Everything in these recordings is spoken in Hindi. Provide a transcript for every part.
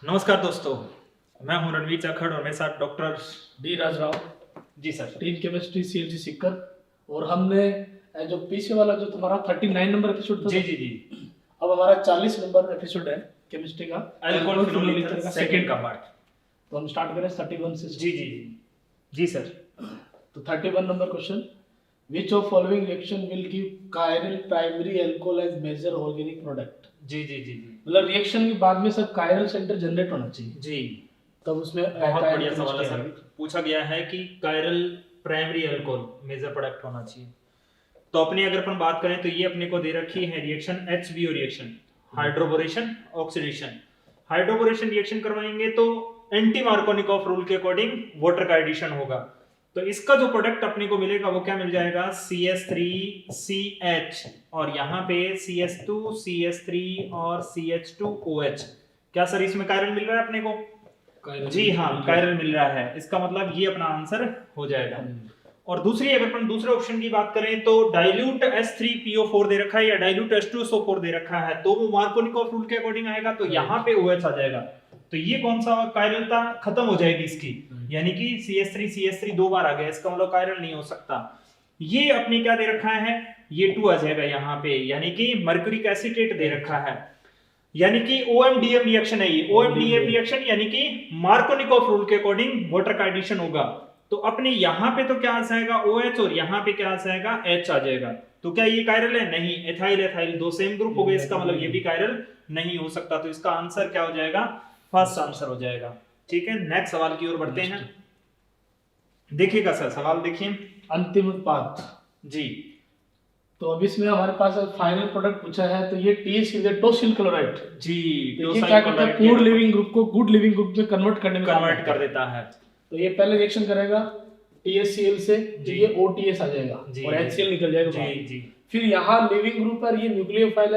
नमस्कार दोस्तों, मैं हूं रणवीर चाखड़ और मेरे साथ डॉक्टर डी राजराव, जी sir. Team chemistry CLG Sikar. और हमने जो पीछे वाला जो तुम्हारा 39 नंबर एपिसोड था, जी जी जी, अब हमारा 40 नंबर एपिसोड है केमिस्ट्री का, अल्कोहल फिनोल ईथर का सेकंड का पार्ट। तो हम स्टार्ट करें 31 से। जी जी जी जी सर। तो 31 number question, which of following reaction will give chiral primary alcohol as major organic product. जी जी जी जी, मतलब रिएक्शन के बाद में सब कायरल सेंटर जनरेट होना चाहिए, जी तब उसमें बहुत कायरल बढ़िया सवाल है chemistry सर। आएगी। पूछा गया है कि chiral primary alcohol major product होना चाहिए। तो अपनी अगर अपन बात करें तो ये अपने को दे रखी है reaction HBO reaction, hydroboration oxidation. Hydroboration reaction करवाएंगे तो एंटी मार्कोनिकॉफ रूल के अकॉर्डिंग वाटर का एडिशन होगा। तो इसका जो प्रोडक्ट अपने को मिलेगा वो क्या मिल जाएगा, CH3CH और यहाँ पे CS2 CS3 और CH2OH। क्या सर इसमें कायरल मिल रहा है अपने को? जी हाँ, कायरल मिल रहा है। इसका मतलब ये अपना आंसर हो जाएगा। और दूसरी अगर अपन दूसरे ऑप्शन की बात करें तो डाइल्यूट H3PO4 दे रखा है या डाइल्यूट H2SO4 दे रखा है, तो वो मार्कोनिकॉफ रूल के अकॉर्डिंग आएगा, तो यहाँ पे OH आ जाएगा। तो ये कौन सा कायरलता खत्म हो जाएगी इसकी, यानी कि CH3 दो बार आ गया, इसका मतलब कायरल नहीं हो सकता। ये अपने क्या दे रखा है, ये 2 आ जाएगा यहाँ पे, यानी कि मर्क्यूरिक एसीटेट दे रखा है, यानी कि OMDM रिएक्शन है ये। OMDM रिएक्शन यानी कि मार्कोनिकॉफ रूल के अकॉर्डिंग वाटर का एडिशन होगा। तो अपने यहाँ पे तो क्या आ जाएगा OH और यहाँ पे क्या आ जाएगा H आ जाएगा। तो क्या ये कायरल है? नहीं। एथाइल एथाइल दो सेम ग्रुप हो गए, इसका मतलब ये भी कायरल नहीं हो सकता। तो इसका आंसर क्या हो जाएगा, फर्स्ट आंसर हो जाएगा। ठीक है, नेक्स्ट सवाल की ओर बढ़ते हैं। देखिएगा सर, सवाल देखिए। अंतिम उत्पाद जी, तो अब इसमें हमारे पास फाइनल प्रोडक्ट पूछा है, तो ये TH टोसिल क्लोराइड जी, ये क्या करता है, पुअर लिविंग ग्रुप को गुड लिविंग ग्रुप में कन्वर्ट करने में कन्वर्ट कर देता है। तो ये पहले रिएक्शन करेगा THCl से, तो ये OTS आ जाएगा और HCl निकल जाएगा जी बाहर। जी। फिर यहाँ लिविंग ग्रुप पर ये न्यूक्लियोफाइल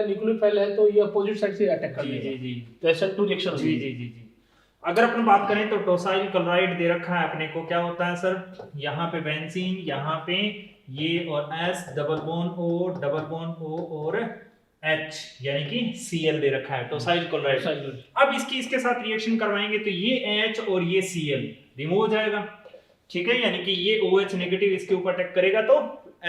है, तो ये अपोजिट साइड से अटैक कर जी देगा। जी जी, तो SN2 रिएक्शन जी जी जी जी। अगर अपन बात करें तो टोसाइल क्लोराइड दे रखा है अपने को, क्या होता है सर, यहाँ पे बेंजीन, यहाँ पे ये और S डबल बॉन्ड O और H यानी कि Cl दे रखा है, टोसाइल क्लोराइड। अब इसके साथ रिएक्शन करवाएंगे तो ये H और ये Cl रिमूव हो जाएगा। ठीक है, यानी कि ये OH नेगेटिव इसके ऊपर अटैक करेगा तो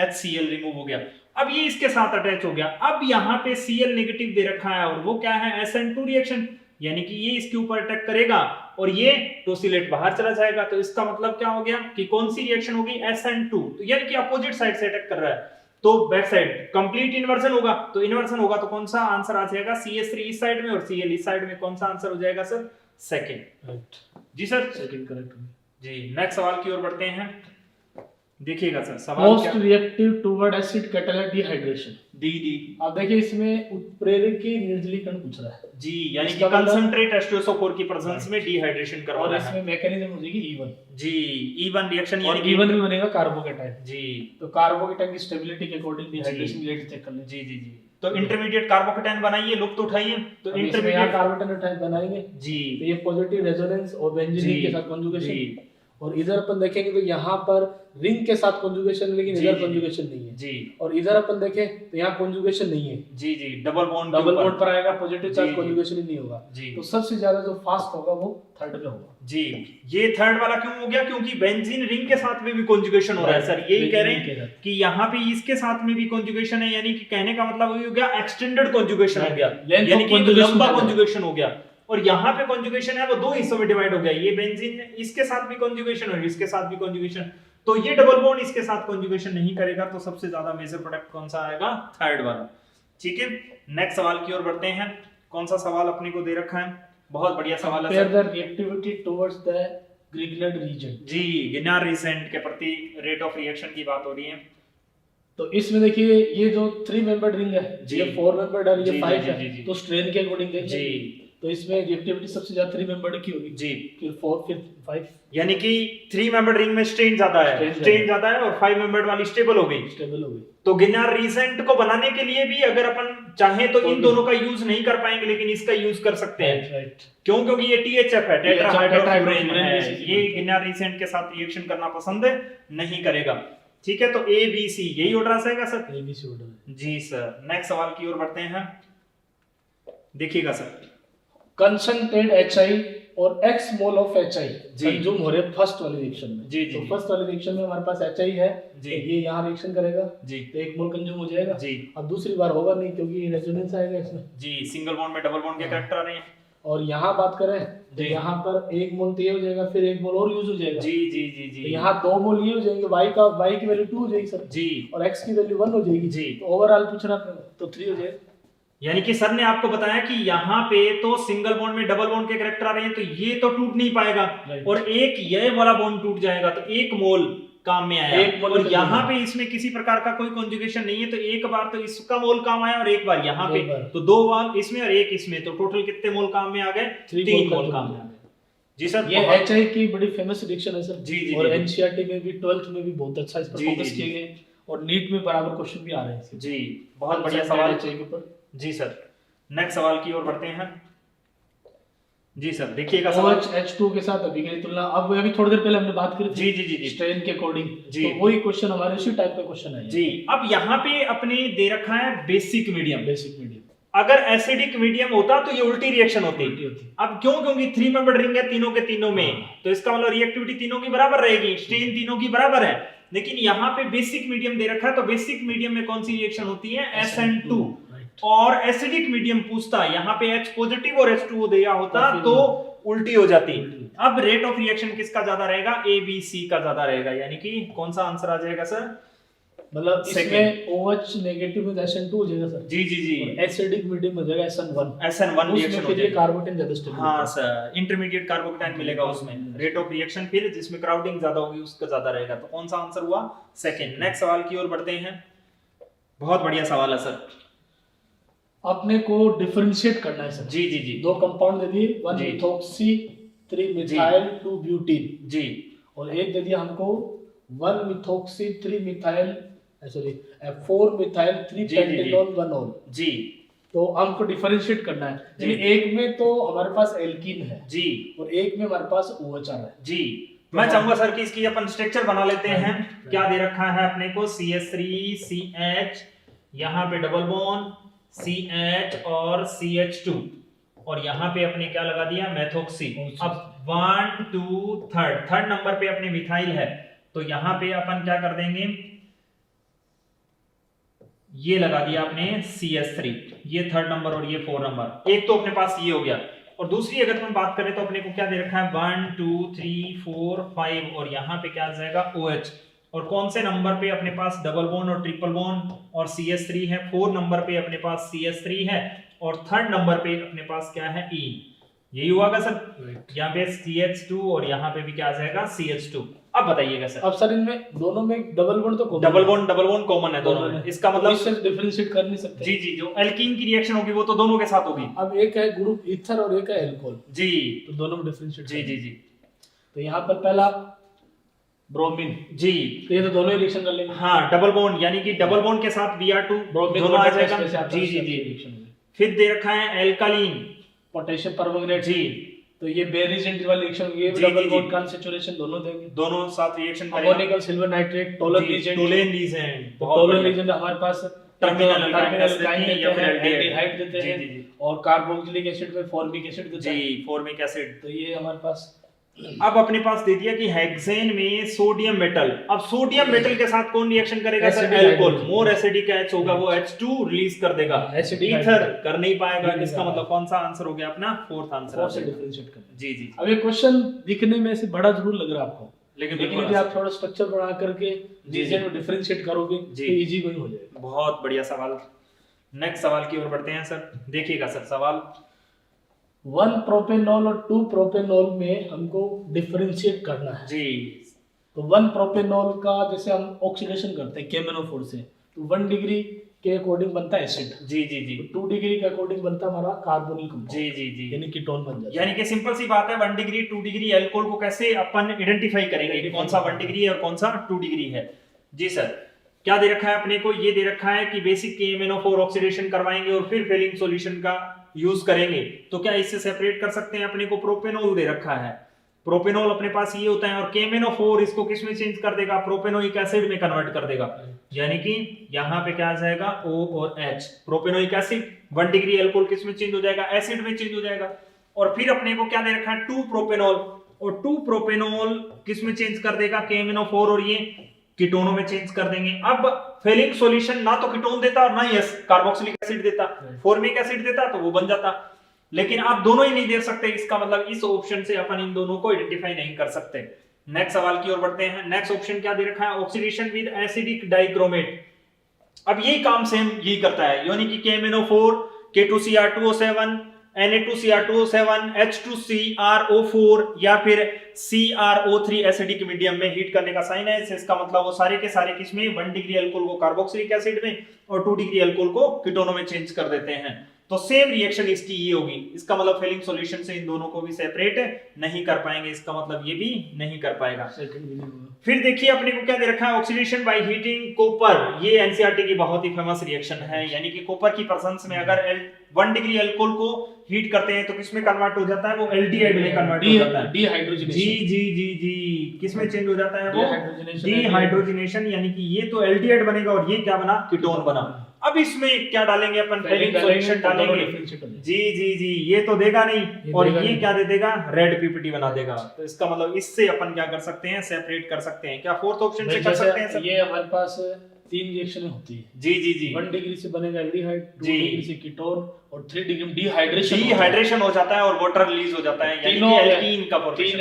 HCl रिमूव हो गया। अब ये इसके साथ अटैच हो गया, अब यहाँ पे Cl नेगेटिव दे रखा है और वो क्या है, SN2 रिएक्शन, यानी कि ये इसके ऊपर अटैक करेगा और ये टोसिलेट बाहर चला जाएगा। तो इसका मतलब क्या हो गया कि कौन सी रिएक्शन होगी, SN2, तो यानी कि अपोजिट साइड से अटैक कर रहा है, तो बैक साइड कंप्लीट इन्वर्जन होगा। तो इन्वर्जन होगा तो कौन सा आंसर आ जाएगा, CH3 इस साइड में और Cl इस साइड में, कौन सा आंसर हो जाएगा सर, सेकंड। जी सर, सेकंड करेक्ट जी। नेक्स्ट सवाल की ओर बढ़ते हैं। देखिएगा सर, सवाल most reactive toward acid catalysed dehydration. D. अब देखिए इसमें उत्प्रेरक की निर्जलीकरण पूछ रहा है जी, यानी कि कंसंट्रेट H2SO4 की प्रेजेंस में डिहाइड्रेशन करवाना है। और इसमें मैकेनिज्म हो जाएगी E1 जी, E1 रिएक्शन, यानी कि E1 में बनेगा कार्बोकेटाइन जी। तो कार्बोकेटाइन की स्टेबिलिटी के अकॉर्डिंग डिहाइड्रेशन रेट चेक कर लें। जी जी जी। तो इंटरमीडिएट कार्बोकेटाइन बनाइए, लुप्त उठाइए, तो इंटरमीडिएट कार्बोकेटाइन बनाएंगे जी, तो ये पॉजिटिव रेजोनेंस और बेंजीन के साथ कॉन्जुगेशन, और इधर अपन देखेंगे तो यहाँ पर रिंग के साथ कॉन्जुगेशन, लेकिन इधर कॉन्जुगेशन नहीं है जी। और इधर अपन देखें तो यहाँ कॉन्जुगेशन नहीं है जी जी, डबल बॉन्ड पर आएगा, पॉजिटिव चार्ज कॉन्जुगेशन ही नहीं होगा जी। तो सबसे ज्यादा जो फास्ट होगा वो थर्ड में होगा जी। ये थर्ड वाला क्यों हो गया, क्योंकि बेंजीन रिंग के साथ में भी कॉन्जुगेशन हो रहा है सर, यही कह रहे हैं कि यहाँ पे इसके साथ में भी कॉन्जुगेशन है, यानी कि कहने का मतलब ये हो गया एक्सटेंडेड कॉन्जुगेशन हो गया, यानी कि लंबा कॉन्जुगेशन हो गया। और यहाँ पे कॉन्जुगेशन है वो दो हिस्सों में डिवाइड हो गया, ये बेंजीन इसके साथ भी कॉन्जुगेशन और इसके साथ भी कॉन्जुगेशन, तो ये डबल बॉन्ड इसके साथ कॉन्जुगेशन नहीं करेगा, तो सबसे ज्यादा मेजर प्रोडक्ट कौन सा आएगा, थर्ड वाला। ठीक है, नेक्स्ट सवाल की ओर बढ़ते हैं। कौन सा सवाल अपने को दे रखा है, बहुत बढ़िया सवाल है sir. The reactivity towards the Grignard reagent जी, गिनार रीसेंट के प्रति रेट ऑफ रिएक्शन की बात हो रही है। तो इसमें देखिए ये जो 3 मेंबर्ड रिंग है, ये 4 मेंबर्ड और ये 5 है, तो स्ट्रेन के अकॉर्डिंग जी, तो इसमें रिएक्टिविटी सबसे ज्यादा 3 मेंबर्ड की होगी जी, फिर 4 फिर 5, यानी कि 3 मेंबर्ड रिंग में स्ट्रेन ज्यादा है, स्ट्रेन ज्यादा है, और 5 मेंबर्ड वाली स्टेबल हो गई। तो गिनार रीसेंट को बनाने के लिए भी अगर अपन चाहे तो इन दोनों का यूज नहीं कर पाएंगे, लेकिन इसका यूज कर सकते हैं। क्यों, क्योंकि ये THF है, टेट्राहाइड्रोफ्यूरेन है, ये गिनार रीसेंट के साथ रिएक्शन करना पसंद नहीं करेगा। ठीक है, तो ABC यही ऑर्डर आ जाएगा सर, ABC ऑर्डर जी सर। नेक्स्ट सवाल की ओर बढ़ते हैं। देखिएगा सर, कंसंट्रेटेड HI और X मोल ऑफ HI जी। कंज्यूम हो रहे हैं फर्स्ट वाले रिएक्शन में। जी, जी, तो जी। फर्स्ट वाले रिएक्शन में हमारे पास HI है, जी। तो ये यहाँ रिएक्शन करेगा, जी तो 1 मोल कंज्यूम हो जाएगा। जी अब दूसरी बार होगा नहीं क्योंकि रेजोनेंस आएगा इसमें। जी, सिंगल बॉन्ड में डबल बॉन्ड के कैरेक्टर आ रहे हैं। और यहाँ बात करें तो जी। यहाँ पर 1 मोल तो ये हो जाएगा, फिर 1 मोल और यूज हो जाएगा। जी जी जी जी। तो यहाँ 2 मोल ये हो जाएंगे, y की वैल्यू 2 हो जाएगी सर, जी और x की वैल्यू 1 हो जाएगी। जी। तो ओवरऑल पूछ रहा तो 3 हो जाएगा। यानी कि सर ने आपको बताया कि यहाँ पे तो सिंगल बॉन्ड में डबल बॉन्ड के कैरेक्टर आ रहे हैं, तो ये तो टूट नहीं पाएगा, और एक ये वाला बॉन्ड टूट जाएगा, तो 1 मोल काम में आया। 1 मोल और तो यहाँ पे इसमें किसी प्रकार का कोई कॉन्जुगेशन नहीं है, तो एक बार तो इसका मोल काम आया और एक बार यहाँ पे, तो 2 बार इसमें और 1 इसमें, तो टोटल कितने मोल काम में आ गए? 3 मोल काम में आ गए। जी सर, ये HI की बड़ी फेमस रिएक्शन है सर। जी जी। और जी NCERT में भी 12th में भी बहुत अच्छा इस पर जी, फोकस जी, किए गए, और नीट में बराबर क्वेश्चन भी आ रहे हैं इसके। जी, बहुत बढ़िया सवाल HI के ऊपर। जी सर, नेक्स्ट सवाल की ओर बढ़ते हैं। जी सर, देखिएगा सवाल। OH H2 के साथ अभी की तुलना, अब अभी थोड़ी देर पहले हमने बात करी थी जी जी जी जी स्ट्रेन के अकॉर्डिंग, जी। तो वही क्वेश्चन हमारे उसी टाइप का क्वेश्चन है जी। अब यहाँ पे अपने दे रखा है बेसिक मीडियम। Basic medium. अगर एसिडिक मीडियम होता तो ये उल्टी रिएक्शन होती। उल्टी होती। अब क्यों? क्योंकि 3 मेंबर्ड रिंग है तीनों के तीनों में, तो इसका मतलब रिएक्टिविटी तीनों की बराबर रहेगी, स्ट्रेन तीनों की बराबर है। लेकिन यहाँ पे बेसिक मीडियम दे रखा है, तो बेसिक मीडियम में कौन सी रिएक्शन होती है? SN2। और एसिडिक मीडियम पूछता, यहाँ पे H पॉजिटिव और H2O दिया होता तो उल्टी हो जाती। अब रेट ऑफ रिएक्शन किसका ज्यादा रहेगा? ABC का ज्यादा रहेगा, यानी कि कौन सा आंसर आ जाएगा सर? मतलब इसमें OH नेगेटिव में SN2 हो जाएगा सर। जी जी जी। और एसिडिक मीडियम हो जाएगा SN1। SN1 रिएक्शन हो जाएगा। कार्बोकेटाइन ज्यादा स्टेबल। हाँ सर, इंटरमीडिएट कार्बोकेटाइन मिलेगा उसमें। रेट ऑफ रिएक्शन फिर जिसमें क्राउडिंग ज्यादा होगी उसका ज्यादा रहेगा, तो कौन सा आंसर हुआ? सेकंड। नेक्स्ट सवाल की ओर बढ़ते हैं। बहुत बढ़िया सवाल है सर। अपने को डिफरेंशिएट करना है सर। जी जी जी। 2 कंपाउंड दे दिए, 1 जी। मिथॉक्सी 3 मिथाइल 2 ब्यूटीन जी। और एक दे दिया हमको 1 मिथॉक्सी 3 मिथाइल सॉरी 4 मिथाइल 3 जी, पेंटेनॉल 1 ऑल। जी। तो हमको डिफरेंशिएट करना है, जी। यानी एक में तो हमारे पास एल्कीन है जी। और एक में हमारे पास OH है। जी। मैं चाहूंगा सर कि इसकी अपन स्ट्रक्चर बना लेते हैं। क्या दे रखा है अपने को? CH3CH, यहाँ पे डबल बॉन्ड CH और CH2, और यहाँ पे अपने क्या लगा दिया? मेथोक्सी। अब 1 2 थर्ड नंबर पे अपने मिथाइल है, तो यहाँ पे अपन क्या कर देंगे? ये लगा दिया आपने CH3, ये 3rd नंबर और ये 4 नंबर। एक तो अपने पास ये हो गया, और दूसरी अगर हम बात करें तो अपने को क्या दे रखा है? 1 2 3 4 5, और यहाँ पे क्या आ जाएगा? OH। और कौन से नंबर पे अपने पास डबल बॉन्ड और ट्रिपल बॉन्ड और CH3 है? 4 नंबर पे अपने पास CH3 है, और 3rd नंबर पे अपने पास क्या है? E। यही हुआ सर। यहाँ पे CH2 और यहाँ पे भी क्या आ जाएगा? CH2। अब बताइएगा सर। अब सर इनमें दोनों में डबल बॉन्ड तो कॉमन डबल बॉन्ड कॉमन है दोनों में, इसका मतलब इससे डिफरेंशिएट कर नहीं सकते। जी जी, जो एल्कीन की रिएक्शन होगी वो तो दोनों के साथ होगी। अब एक है ग्रुप ईथर और एक है एल्कोहल, जी। तो दोनों में डिफरेंशिएट। जी जी जी। तो यहाँ पर पहला ब्रोमीन, जी। तो ये तो दोनों ही रिएक्शन कर लेंगे। हाँ, डबल बॉन्ड, यानी कि डबल बॉन्ड के साथ Br2 ब्रोमीन दोनों आ जाएगा। जी जी जी। रिएक्शन होगी। फिर दे रखा है एल्कालीन, पोटेशियम परमैंगनेट, जी, तो ये बेरिजेंट वाली रिएक्शन, ये जी, डबल जी, बॉन्ड जी। का सैचुरेशन दोनों देंगे। दोनों साथ रिएक्शन करेंगे। Ammoniacal silver nitrate, Tollens reagent, Tollens reagent, Tollens reagent हमारे पास टर्मिनल टर्मिनल अल्काइन देते या फिर हैं, एल्डिहाइड एल्डिहाइड देते जी, हैं, जी, जी। और कार्बोक्सिलिक एसिड में फॉर्मिक एसिड देते हैं। जी, फॉर्मिक एसिड। तो ये हमारे पास अब अपने पास दे दिया कि हेक्सेन में सोडियम मेटल। अब सोडियम मेटल के साथ कौन रिएक्शन करेगा sir? Acidic alcohol. hydrogen। More acidic H होगा, वो H2 रिलीज कर देगा। Acidic ether hydrogen। कर नहीं पाएगा, नहीं इसका पाएगा। मतलब कौन सा आंसर हो गया अपना? 4th answer. फोर से डिफरेंशिएट करना। जी जी। अब ये क्वेश्चन दिखने में से बड़ा जरूर लग रहा है आपको, लेकिन लेकिन यदि आप थोड़ा स्ट्रक्चर बना करके जी, रीजन जी। में डिफरेंशिएट करोगे जी। तो इजी कोई हो जाएगा। बहुत बढ़िया सवाल। नेक्स्ट सवाल की ओर बढ़ते हैं सर। देखिएगा सर सवाल। 1 प्रोपेनॉल और 2 प्रोपेनॉल में हमको डिफरेंशिएट करना है। जी। तो 1 प्रोपेनॉल का जैसे हम ऑक्सीडेशन करते हैं KMnO4 से, तो 1 डिग्री के अकॉर्डिंग बनता है एसिड, जी जी जी। 2 डिग्री के अकॉर्डिंग बनता है हमारा कार्बोनिल कंपाउंड, जी जी जी। यानी कीटोन बन जाता है। यानी कि सिंपल सी बात है, 1 डिग्री 2 डिग्री एल्कोहल को कैसे अपन आइडेंटिफाई करेंगे कि कौन सा 1 डिग्री है और कौन सा 2 डिग्री है? जी सर, क्या दे रखा है अपने को? ये दे रखा है कि बेसिक KMnO4 ऑक्सीडेशन करवाएंगे और फिर फेलिंग सॉल्यूशन का यूज करेंगे। तो क्या इससे सेपरेट कर सकते हैं? अपने को प्रोपेनॉल दे रखा है, प्रोपेनॉल अपने पास ये होता है, और KMnO4 इसको किस में चेंज कर देगा? प्रोपेनोइक एसिड में कन्वर्ट कर देगा। यानी कि यहाँ पे क्या आ जाएगा? O और H। Propanoic acid 1 degree alcohol किस में चेंज हो जाएगा? एसिड में चेंज हो जाएगा। और फिर अपने को क्या दे रखा है 2 प्रोपेनॉल, और 2 प्रोपेनॉल किस में चेंज कर देगा KMnO4, और ये कीटोनों में चेंज कर देंगे। अब फेलिंग सॉल्यूशन ना तो कीटोन देता और ना ही कार्बोक्सिलिक एसिड देता, फॉर्मिक एसिड देता तो वो बन जाता, लेकिन आप दोनों ही नहीं दे सकते। इसका मतलब इस ऑप्शन से अपन इन दोनों को आइडेंटिफाई नहीं कर सकते। नेक्स्ट सवाल की ओर बढ़ते हैं। नेक्स्ट ऑप्शन क्या दे रखा है, ऑक्सीडेशन विद एसिडिक डाइक्रोमेट। अब यही काम सेम यही करता है, यानी कि KMnO4, K2Cr2O7, Na2Cr2O7, H2CrO4 या फिर CrO3 एसिडिक मीडियम में हीट करने का साइन है। इसका मतलब वो सारे के सारे किसमें 1 डिग्री अल्कोहल को कार्बोक्सिलिक एसिड में और 2 डिग्री अल्कोहल को कीटोनों में चेंज कर देते हैं। तो सेम रिएक्शन इसकी ये होगी। इसका मतलब फेलिंग सॉल्यूशन से इन दोनों को भी सेपरेट नहीं कर पाएंगे, इसका मतलब ये भी नहीं कर पाएगा। फिर देखिए अपने को क्या दे रखा है, ऑक्सीडेशन बाय हीटिंग कॉपर। ये एनसीईआरटी की बहुत ही फेमस रिएक्शन है, यानी कि कॉपर की प्रेजेंस में अगर 1 डिग्री अल्कोहल को हीट करते हैं तो किसमें कन्वर्ट हो जाता है, वो एल्डिहाइड में कन्वर्ट हो जाता है, डिहाइड्रोजनेशन। जी जी जी जी, किसमें चेंज हो जाता है वो डिहाइड्रोजनेशन, यानी कि ये तो एल्डिहाइड बनेगा और ये क्या बना, कीटोन बना। अब इसमें क्या डालेंगे अपन, फेलिंग सॉल्यूशन डालेंगे, जी जी जी, ये तो देगा नहीं और ये क्या दे देगा, रेड पीपीटी बना देगा। तो इसका मतलब इससे अपन क्या कर सकते हैं, सेपरेट कर सकते हैं। क्या फोर्थ ऑप्शन से कर सकते हैं? ये हमारे पास 3 रिएक्शंस होती है, जी जी जी। 1 डिग्री से बनेगा एल्डिहाइड, 2 डिग्री से कीटोन और 3 डिग्री में डिहाइड्रेशन हो जाता है और वाटर रिलीज हो जाता है, यानी कि एल्कीन का फॉर्मेशन।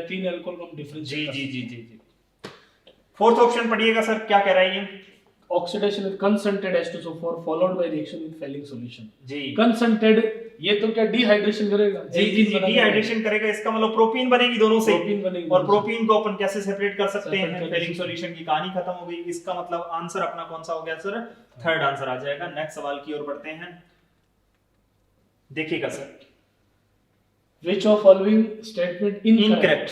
3 अल्कोहल को हम डिफरेंशिएट, जी जी जी जी जी। फोर्थ ऑप्शन पढ़िएगा सर, क्या कह रहा है ये, oxidation with concentrated H2SO4 followed by reaction with Fehling solution. जी, कंसंट्रेटेड ये तो क्या डिहाइड्रेशन करेगा, जी जी जी, डिहाइड्रेशन करेगा। इसका मतलब प्रोपीन बनेगी दोनों से, प्रोपीन बनेगी, और प्रोपीन को अपन कैसे सेपरेट कर सकते हैं, फेलिंग सॉल्यूशन की कहानी खत्म हो गई। इसका मतलब आंसर अपना कौन सा हो गया सर, थर्ड आंसर आ जाएगा। नेक्स्ट सवाल की ओर बढ़ते हैं, देखिएगा sir, which of following statement incorrect,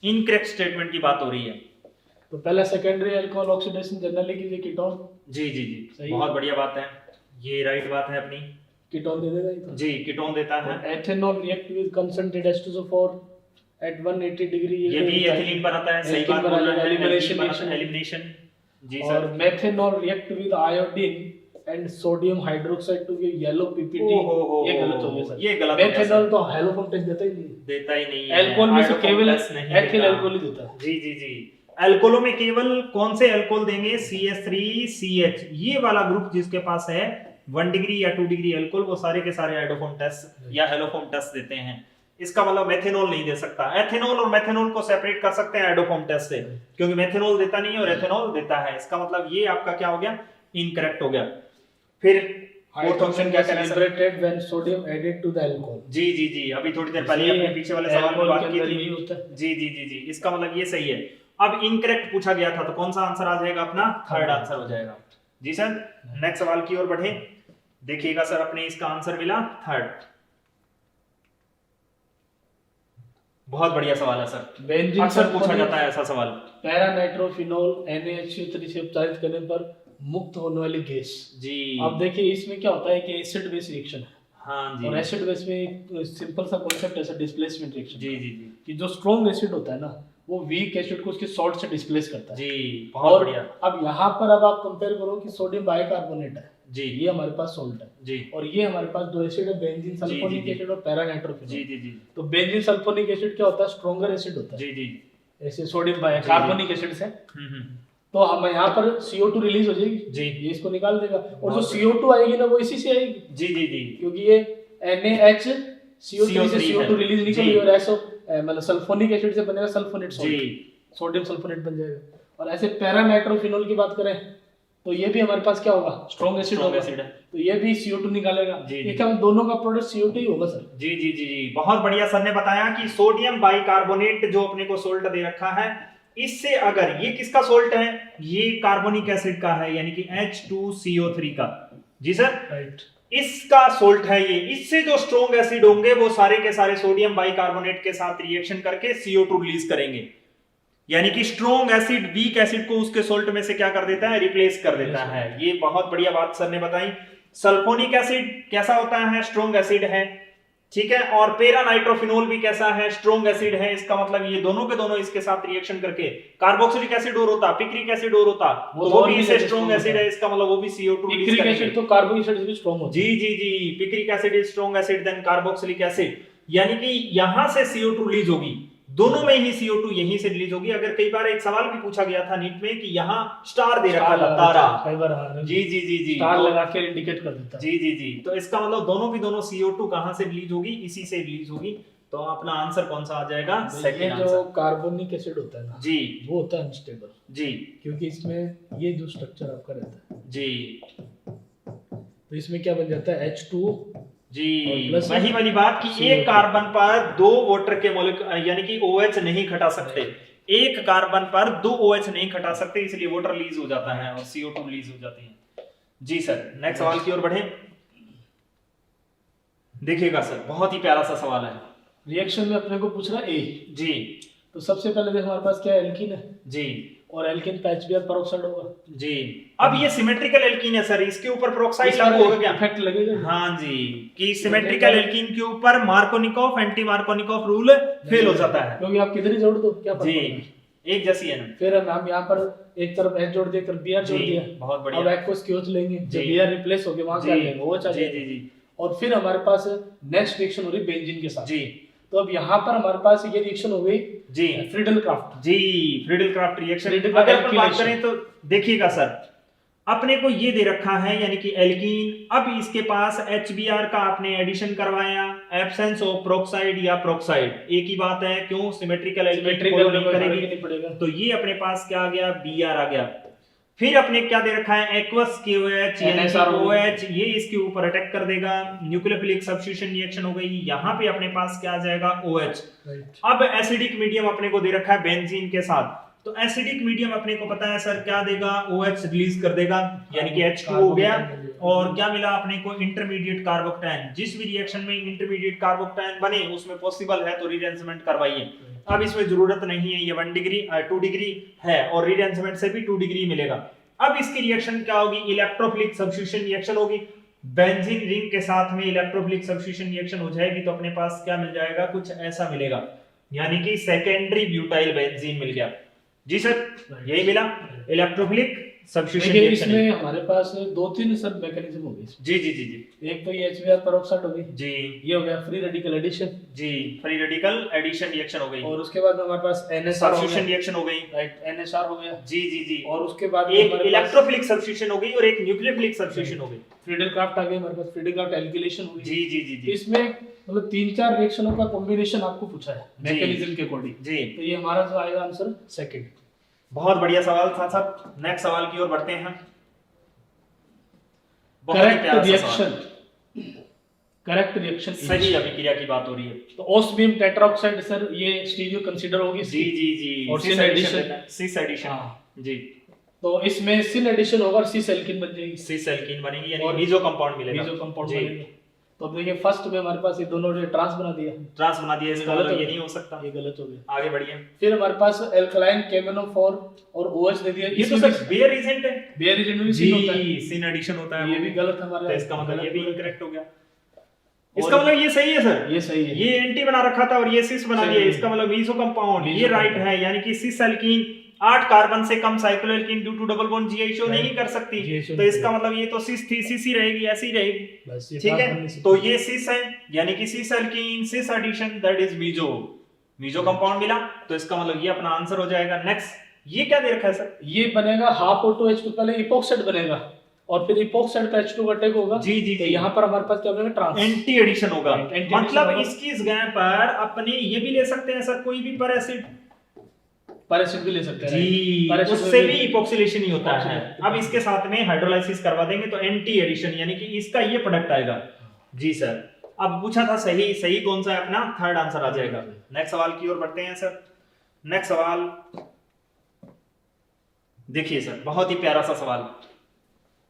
incorrect statement की बात हो रही है। तो पहला सेकेंडरी अल्कोहल ऑक्सीडेशन जनरली कीजिए कीटोन, जी जी जी, बहुत बढ़िया बात है, ये राइट बात है अपनी, कीटोन दे देगा ये, जी कीटोन देता है। Ethanol react with concentrated H2SO4 at 180 degree, ये भी एथिलीन बनाता है, सही बात बोल रहा है, एलिमिनेशन, जी सर। और methanol react with iodine and sodium hydroxide to give yellow PPT, ये गलत हो गया सर, ये गलत। मेथेनॉल तो हैलोफोन टेस्ट देता ही नहीं है, अल्कोहल में से केवल एथिल अल्कोहल ही देता है। जी जी जी, अल्कोहलों में केवल कौन से अल्कोहल देंगे, CH3CH, ये वाला ग्रुप जिसके पास है 1 डिग्री या 2 डिग्री अल्कोहल, वो सारे के सारे आइडोफोम टेस्ट या हेलोफोम टेस्ट देते हैं। इसका मतलब मेथेनॉल नहीं दे सकता। एथेनॉल और मेथेनॉल को सेपरेट कर सकते हैं आइडोफोम टेस्ट से, क्योंकि मेथेनॉल देता नहीं है और एथेनॉल देता है। इसका मतलब ये आपका क्या हो गया, इनकरेक्ट हो गया। फिर फोर्थ ऑप्शन क्या करें, liberated when sodium added to the alcohol, जी जी जी, अभी थोड़ी देर पहले अपने पीछे वाले सवाल में बात की थी, जी जी जी जी, इसका मतलब ये सही है। अब इनकरेक्ट पूछा गया था तो कौन सा आंसर आ जाएगा अपना, थर्ड आंसर हो जाएगा। जी सर, नेक्स्ट सवाल की ओर बढ़े, देखिएगा सर, अपने इसका आंसर मिला थर्ड। बहुत बढ़िया सवाल है सर, अक्सर पूछा जाता है ऐसा सवाल। पैरा नाइट्रोफिनोल NaHCO3 से उपचारित करने पर मुक्त होने वाली गैस, जी। अब देखिए इसमें क्या होता है कि एसिड बेस रिएक्शन है, हाँ जी, और एसिड बेस में एक सिंपल सा कॉन्सेप्ट है डिस्प्लेसमेंट रिएक्शन, जी जी जी, कि जो स्ट्रॉन्ग एसिड होता है ना वो वीक एसिड को उसके सॉल्ट से डिस्प्लेस करता है, जी, बहुत बढ़िया। अब यहाँ पर अब आप कंपेयर करो कि सोडियम बाइकार्बोनेट है, जी, ये हमारे पास सॉल्ट है, जी, और ये हमारे पास दो एसिड है, बेंजीन सल्फोनिक एसिड और पैरा नाइट्रोफिनोल, जी जी जी। तो बेंजीन सल्फोनिक एसिड क्या होता है, स्ट्रॉन्गर एसिड होता है, जी जी, ऐसे सोडियम बाइकार्बोनिक एसिड से, तो हम यहाँ पर CO2 रिलीज हो जाएगी, जी, ये इसको निकाल देगा, और जो CO2 आएगी ना वो इसी से आएगी, जी जी जी, क्योंकि ये NaHCO3 से CO2 रिलीज निकलेगी और SO मतलब सल्फोनिक एसिड से बनेगा सल्फोनेट सॉल्ट, सोडियम सल्फोनेट बन जाएगा। और ऐसे पैरा नाइट्रोफिनोल की बात करें तो ये भी हमारे पास क्या होगा, स्ट्रॉन्ग एसिड होगा, तो ये भी CO2 निकालेगा, ये क्या दोनों का प्रोडक्ट CO2 ही होगा सर, जी जी जी जी। बहुत बढ़िया सर ने बताया कि सोडियम बाइकार्बोनेट जो अपने को सोल्ट दे रखा है, इससे अगर ये किसका सोल्ट है, ये कार्बोनिक एसिड का है, यानी कि H2CO3 का, जी सर, राइट, इसका सोल्ट है ये। इससे जो स्ट्रॉन्ग एसिड होंगे वो सारे के सारे सोडियम बाइकार्बोनेट के साथ रिएक्शन करके CO2 रिलीज करेंगे, यानी कि स्ट्रॉन्ग एसिड वीक एसिड को उसके सोल्ट में से क्या कर देता है, रिप्लेस कर देता है। ये बहुत बढ़िया बात सर ने बताई। सल्फोनिक एसिड कैसा होता है, स्ट्रॉन्ग एसिड है, ठीक है, और पैरा नाइट्रोफिनोल भी कैसा है, स्ट्रॉन्ग एसिड है। इसका मतलब ये दोनों के दोनों इसके साथ रिएक्शन करके कार्बोक्सिलिक एसिड और होता, पिक्रिक एसिड और होता, तो वो भी इससे स्ट्रॉन्ग एसिड है। इसका मतलब वो भी CO2 रिलीज करेंगे। पिक्रिक एसिड तो कार्बोक्सिलिक एसिड से भी स्ट्रॉन्ग होता है, जी जी जी, picric acid is strong acid than carboxylic acid. यानी कि यहां से CO2 रिलीज होगी, दोनों में ही CO2 यहीं से रिलीज होगी। अगर कई बार एक सवाल भी पूछा गया था नीट में कि यहाँ स्टार दे रखा था, तारा, कई बार जी जी जी जी, स्टार लगा के इंडिकेट कर देता है। जी जी जी, तो इसका मतलब दोनों की दोनों CO2 कहां से रिलीज होगी, इसी से रिलीज होगी। तो अपना आंसर कौन सा आ जाएगा, सेकंड आंसर। जो कार्बोनिक एसिड होता है ना जी, वो होता है अनस्टेबल जी, क्योंकि इसमें ये जो स्ट्रक्चर आपका रहता है जी, तो इसमें क्या बन जाता है H2O, जी, प्लस वही वाली बात कि एक कार्बन पर दो वाटर के मॉलिक्यूल यानी कि OH नहीं खटा सकते, एक कार्बन पर दो OH नहीं खटा सकते, इसलिए वाटर रिलीज हो जाता है और CO2 रिलीज हो जाती है। जी सर, नेक्स्ट सवाल की ओर बढ़े। देखिएगा सर, बहुत ही प्यारा सा सवाल है। रिएक्शन में अपने को पूछ रहा है A, जी, तो सबसे पहले देखो हमारे पास क्या है, एल्कीन है, जी, और एल्कीन का HBr पेरोक्साइड होगा। जी, अब ये सिमेट्रिकल एल्कीन है सर, इसके ऊपर पेरोक्साइड लागू होगा क्या, इफेक्ट लगेगा। हाँ जी, कि सिमेट्रिकल एल्कीन के ऊपर Markovnikov anti Markovnikov rule fail हो जाता है, क्योंकि आप किधर ही जोड़ दो क्या जी, एक जैसी है ना। फिर हम यहाँ पर एक तरफ H जोड़ दिया, एक तरफ Br जोड़ दिया, बहुत बढ़िया। अब एक्वस क्योच लेंगे, जब Br रिप्लेस हो गया वहां क्या लेंगे, वो जी जी जी, और फिर हमारे पास नेक्स्ट रिएक्शन हो रही है बेंजीन के साथ। जी, तो अब यहाँ पर हमारे पास ये रिएक्शन हो गई जी, फ्रीडल क्राफ्ट। जी, फ्रीडल क्राफ्ट रिएक्शन। फ्रीडल अगर अपन बात एल्किलेशन। करें तो देखिएगा सर, अपने को ये दे रखा है यानी कि एल्कीन, अब इसके पास HBr का आपने एडिशन करवाया, एब्सेंस ऑफ प्रोक्साइड या प्रोक्साइड, एक ही बात है, क्यों सिमेट्रिकल एल्कीन फॉलो नहीं करेगी, तो ये अपने पास क्या आ गया, Br आ गया। फिर अपने क्या दे रखा है, एक्वस KOH यानी कि OH, ये इसके ऊपर अटैक कर देगा, न्यूक्लियोफिलिक सब्स्टिट्यूशन रिएक्शन हो गई, यहाँ पे अपने पास क्या आ जाएगा, OH। अब एसिडिक मीडियम अपने को दे रखा है बेंजीन के साथ, तो एसिडिक मीडियम अपने को पता है सर क्या देगा, OH रिलीज कर देगा, यानी कि H2 हो गया, और क्या मिला अपने को, इंटरमीडिएट कार्बोक्टाइन। जिस भी रिएक्शन में इंटरमीडिएट कार्बोक्टाइन बने उसमें पॉसिबल है तो रीडेंसमेंट करवाइए। अब इसमें जरूरत नहीं है, ये 1 डिग्री 2 डिग्री है और रीडेंसमेंट से भी 2 डिग्री मिलेगा। अब इसकी रिएक्शन क्या होगी, इलेक्ट्रोफिलिक सब्स्टिट्यूशन रिएक्शन होगी, बेंजीन रिंग के साथ में इलेक्ट्रोफिलिक सब्स्टिट्यूशन रिएक्शन हो जाएगी, तो अपने पास क्या मिल जाएगा, कुछ ऐसा मिलेगा, यानी कि सेकेंडरी ब्यूटाइल बेंजीन मिल गया। जी सर, यही मिला इलेक्ट्रोफिलिक सब्स्टिट्यूशन रिएक्शन। इसमें हमारे पास 2-3 सब मैकेनिज्म हो गए। जी जी जी जी, एक तो ये HBr पेरोक्साइड हो गई, जी, ये हो गया फ्री रेडिकल एडिशन, जी, फ्री रेडिकल एडिशन रिएक्शन हो गई, और उसके बाद हमारे पास NSR सब्स्टिट्यूशन रिएक्शन हो गई, राइट, NSR हो गया, जी जी जी, और उसके बाद एक इलेक्ट्रोफिलिक सब्स्टिट्यूशन हो गई और एक न्यूक्लियोफिलिक सब्स्टिट्यूशन हो गई, फ्रीडल क्राफ्ट आ गया हमारे पास, फ्रीडल क्राफ्ट एल्किलेशन हो गई। जी जी जी जी, इसमें मतलब 3-4 रिएक्शनों का कॉम्बिनेशन आपको पूछा है मैकेनिज्म के अकॉर्डिंग, जी, तो ये हमारा जो आएगा आंसर सेकंड। बहुत बढ़िया सवाल था सर। नेक्स्ट सवाल की ओर बढ़ते हैं। करेक्ट रिएक्शन सही अभिक्रिया की बात हो रही है, तो ओस्मियम टेट्राऑक्साइड सर ये स्टीरियो कंसीडर होगी, जी जी जी, और सिस एडिशन, सिस एडिशन, जी, तो इसमें सिन एडिशन होगा और सिस एल्कीन बन जाएगी, सिस एल्कीन बनेगी, यानी और मीजो कंपाउंड मिलेगा, मीजो कंपाउंड जी। बनेगा। तो अब देखिए फर्स्ट में हमारे पास ये दोनों ने ट्रांस बना दिया, ट्रांस बना दिया, इसका मतलब ये नहीं हो सकता, ये गलत हो गया। आगे बढ़िए। फिर हमारे पास एल्कलाइन केमेनोफोर और OH दे दिया, ये तो सर बेयर एजेंट है, बेयर एजेंट में जी, सिन होता है, सिन एडिशन होता है, ये भी गलत हमारा, तो इसका मतलब ये भी इनकरेक्ट हो गया। इसका मतलब ये सही है सर, ये सही है, ये एंटी बना रखा था और ये सिस बना दिया, इसका मतलब मीजो कंपाउंड, ये राइट है, यानी कि सिस एल्कीन 8 कार्बन से कम cycloalkene due to double bond GI नहीं कर सकती, तो इसका मतलब ये तो सिस थी, सिस ही रहेगी, ऐसी ही रहेगी, ठीक है। तो ये सिस है, यानी कि cis alkene cis addition, that is meso, meso compound मिला, तो इसका मतलब ये अपना आंसर हो जाएगा। नेक्स्ट, ये क्या दे रखा है सर, ये बनेगा हाफ O2H2, पहले इपोक्साइड बनेगा और फिर इपोक्साइड का H2 अटैक होगा, जी जी, तो यहाँ पर हमारे पास क्या बनेगा, ट्रांस, एंटी एडिशन होगा, मतलब इसकी जगह पर अपने ये भी ले सकते हैं सर, कोई भी पैरासिड भी ले सकते हैं, जी, उससे भी इपोक्सिलेशन ही होता है। अब इसके साथ में हाइड्रोलाइसिस करवा देंगे तो एंटी एडिशन, यानी कि इसका ये प्रोडक्ट आएगा। जी सर, अब पूछा था सही, सही कौन सा है अपना, थर्ड आंसर आ जाएगा। नेक्स्ट सवाल की ओर बढ़ते हैं सर। नेक्स्ट सवाल देखिए सर, बहुत ही प्यारा सा सवाल,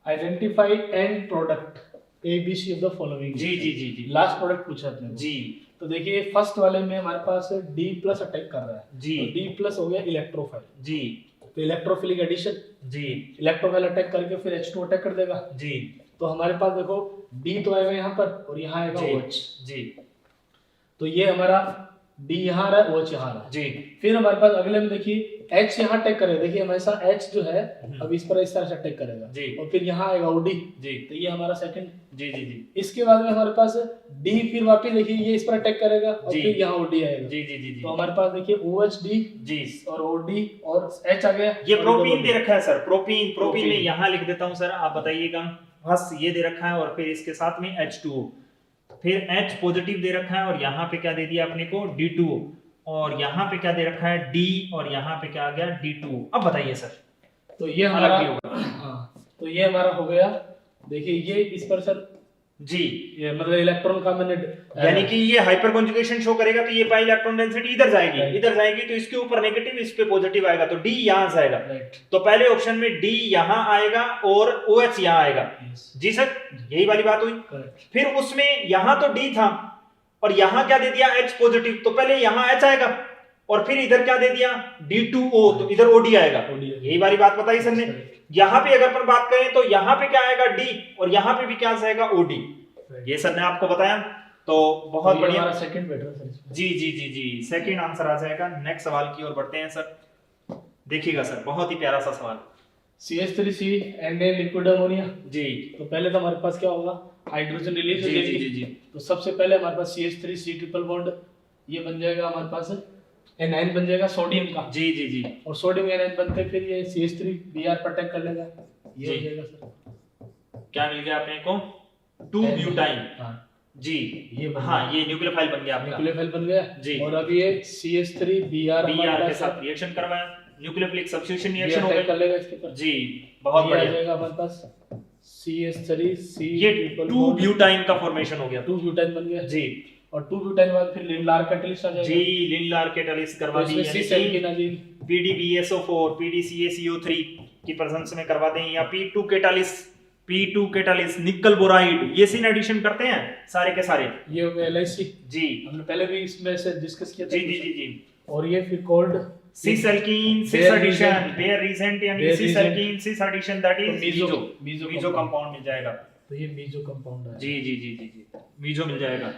identify end product ABC of the following. जी जी जी जी, लास्ट प्रोडक्ट पूछा आपने जी, तो देखिए फर्स्ट वाले में हमारे पास D+ अटैक कर रहा है, जी, तो D+ हो गया इलेक्ट्रोफाइल, जी, तो इलेक्ट्रोफिलिक एडिशन, जी, इलेक्ट्रोफाइल अटैक करके फिर H2 अटैक कर देगा, जी, तो हमारे पास देखो D तो आएगा यहाँ पर और यहाँ आएगा OH, जी, तो ये हमारा डी यहाँ आ रहा है, OH यहाँ आ रहा है। जी। फिर हमारे पास अगले में देखिए H यहाँ अटैक करेगा, देखिए हमेशा H जो है अब इस पर इस तरह से अटैक करेगा जी। और फिर यहाँ आएगा OD जी। तो ये हमारा सेकंड। जी जी जी। इसके बाद में हमारे पास D, फिर वापस देखिए ये इस पर अटैक करेगा और जी। फिर यहाँ OD आएगा। जी जी जी जी। तो हमारे पास देखिए OHD जी और OD और H आ गया। ये और प्रोपीन इधर दे OD। रखा है सर, प्रोपीन प्रोपीन। में यहाँ लिख देता हूँ सर, आप बताइएगा। बस ये दे रखा है और फिर इसके साथ में H2O, फिर H पॉजिटिव दे रखा है और यहाँ पे क्या दे दिया अपने को D2O, और यहाँ पे क्या दे रखा है D, और यहाँ पे क्या आ गया D2O। अब बताइए सर, तो ये हमारा हाँ, तो ये हमारा हो गया। देखिए ये इस पर सर जी, ये मतलब इलेक्ट्रॉन का मैंने यानी कि ये हाइपर कॉन्जुगेशन शो करेगा तो ये पाई इलेक्ट्रॉन डेंसिटी इधर जाएगी तो इसके ऊपर नेगेटिव, इस पे पॉजिटिव आएगा, तो D यहाँ से आएगा। तो पहले ऑप्शन में D यहाँ आएगा और OH यहाँ आएगा। जी सर, यही वाली बात हुई। फिर उसमें यहाँ तो D था और यहाँ क्या दे दिया H पॉजिटिव, तो पहले यहाँ H आएगा और फिर इधर क्या दे दिया D2O, तो इधर OD आएगा। यही वाली बात बताई सर ने। यहाँ पे अगर अपन बात करें तो यहाँ पे क्या आएगा D और यहाँ पे भी क्या आएगा OD, ये सर ने आपको बताया। तो बहुत बढ़िया, हमारा सेकंड बेटर सर। जी जी जी जी, सेकंड आंसर आ जाएगा। नेक्स्ट सवाल की ओर बढ़ते हैं सर, देखिएगा सर, बहुत ही प्यारा सा सवाल। CH3C Na liquid ammonia. जी, तो पहले तो हमारे पास क्या होगा, हाइड्रोजन रिलीज हो जाएगी। जी जी। तो सबसे पहले हमारे पास CH3C ट्रिपल बॉन्ड, ये बन जाएगा हमारे पास N9 बन जाएगा सोडियम का। जी जी जी। और सोडियम N9 बनते फिर ये CH3Br पर अटैक कर लेगा, ये हो जाएगा सर। क्या मिल गया अपने को, 2 ब्यूटाइन। हाँ जी, ये हाँ, ये न्यूक्लियोफाइल बन गया आपका। न्यूक्लियोफाइल बन गया जी। और अब ये CH3Br के साथ रिएक्शन करवाया, न्यूक्लियोफिलिक सब्स्टिट्यूशन रिएक्शन हो कर गया। लेगा इसके ऊपर। जी, बहुत ये आ बढ़िया। जाएगा हमारे पास CH3C, ये 2 ब्यूटाइन का फॉर्मेशन हो गया। 2 ब्यूटाइन बन गया जी। और 2 ब्यूटाइन बाद फिर लिनलार कैटलिस्ट आ जाएगा। जी, लिनलार कैटलिस्ट करवा दी, सी सेल आ जाएगी। PDBSO4 PDCaCO3 की प्रेजेंस में करवा दें, या P2 कैटालिस्ट निकल बोराइड, ये सीन एडिशन करते हैं सारे के सारे। ये हो गया LIC। जी, हमने पहले भी इसमें से डिस्कस किया था। जी जी जी जी। और ये फिर cold cis alkene cis addition, Baeyer reagent यानी cis alkene cis addition, that is meso compound मिल जाएगा। तो ये मीजो कंपाउंड है। जी जी जी जी जी, मीजो मिल जाएगा।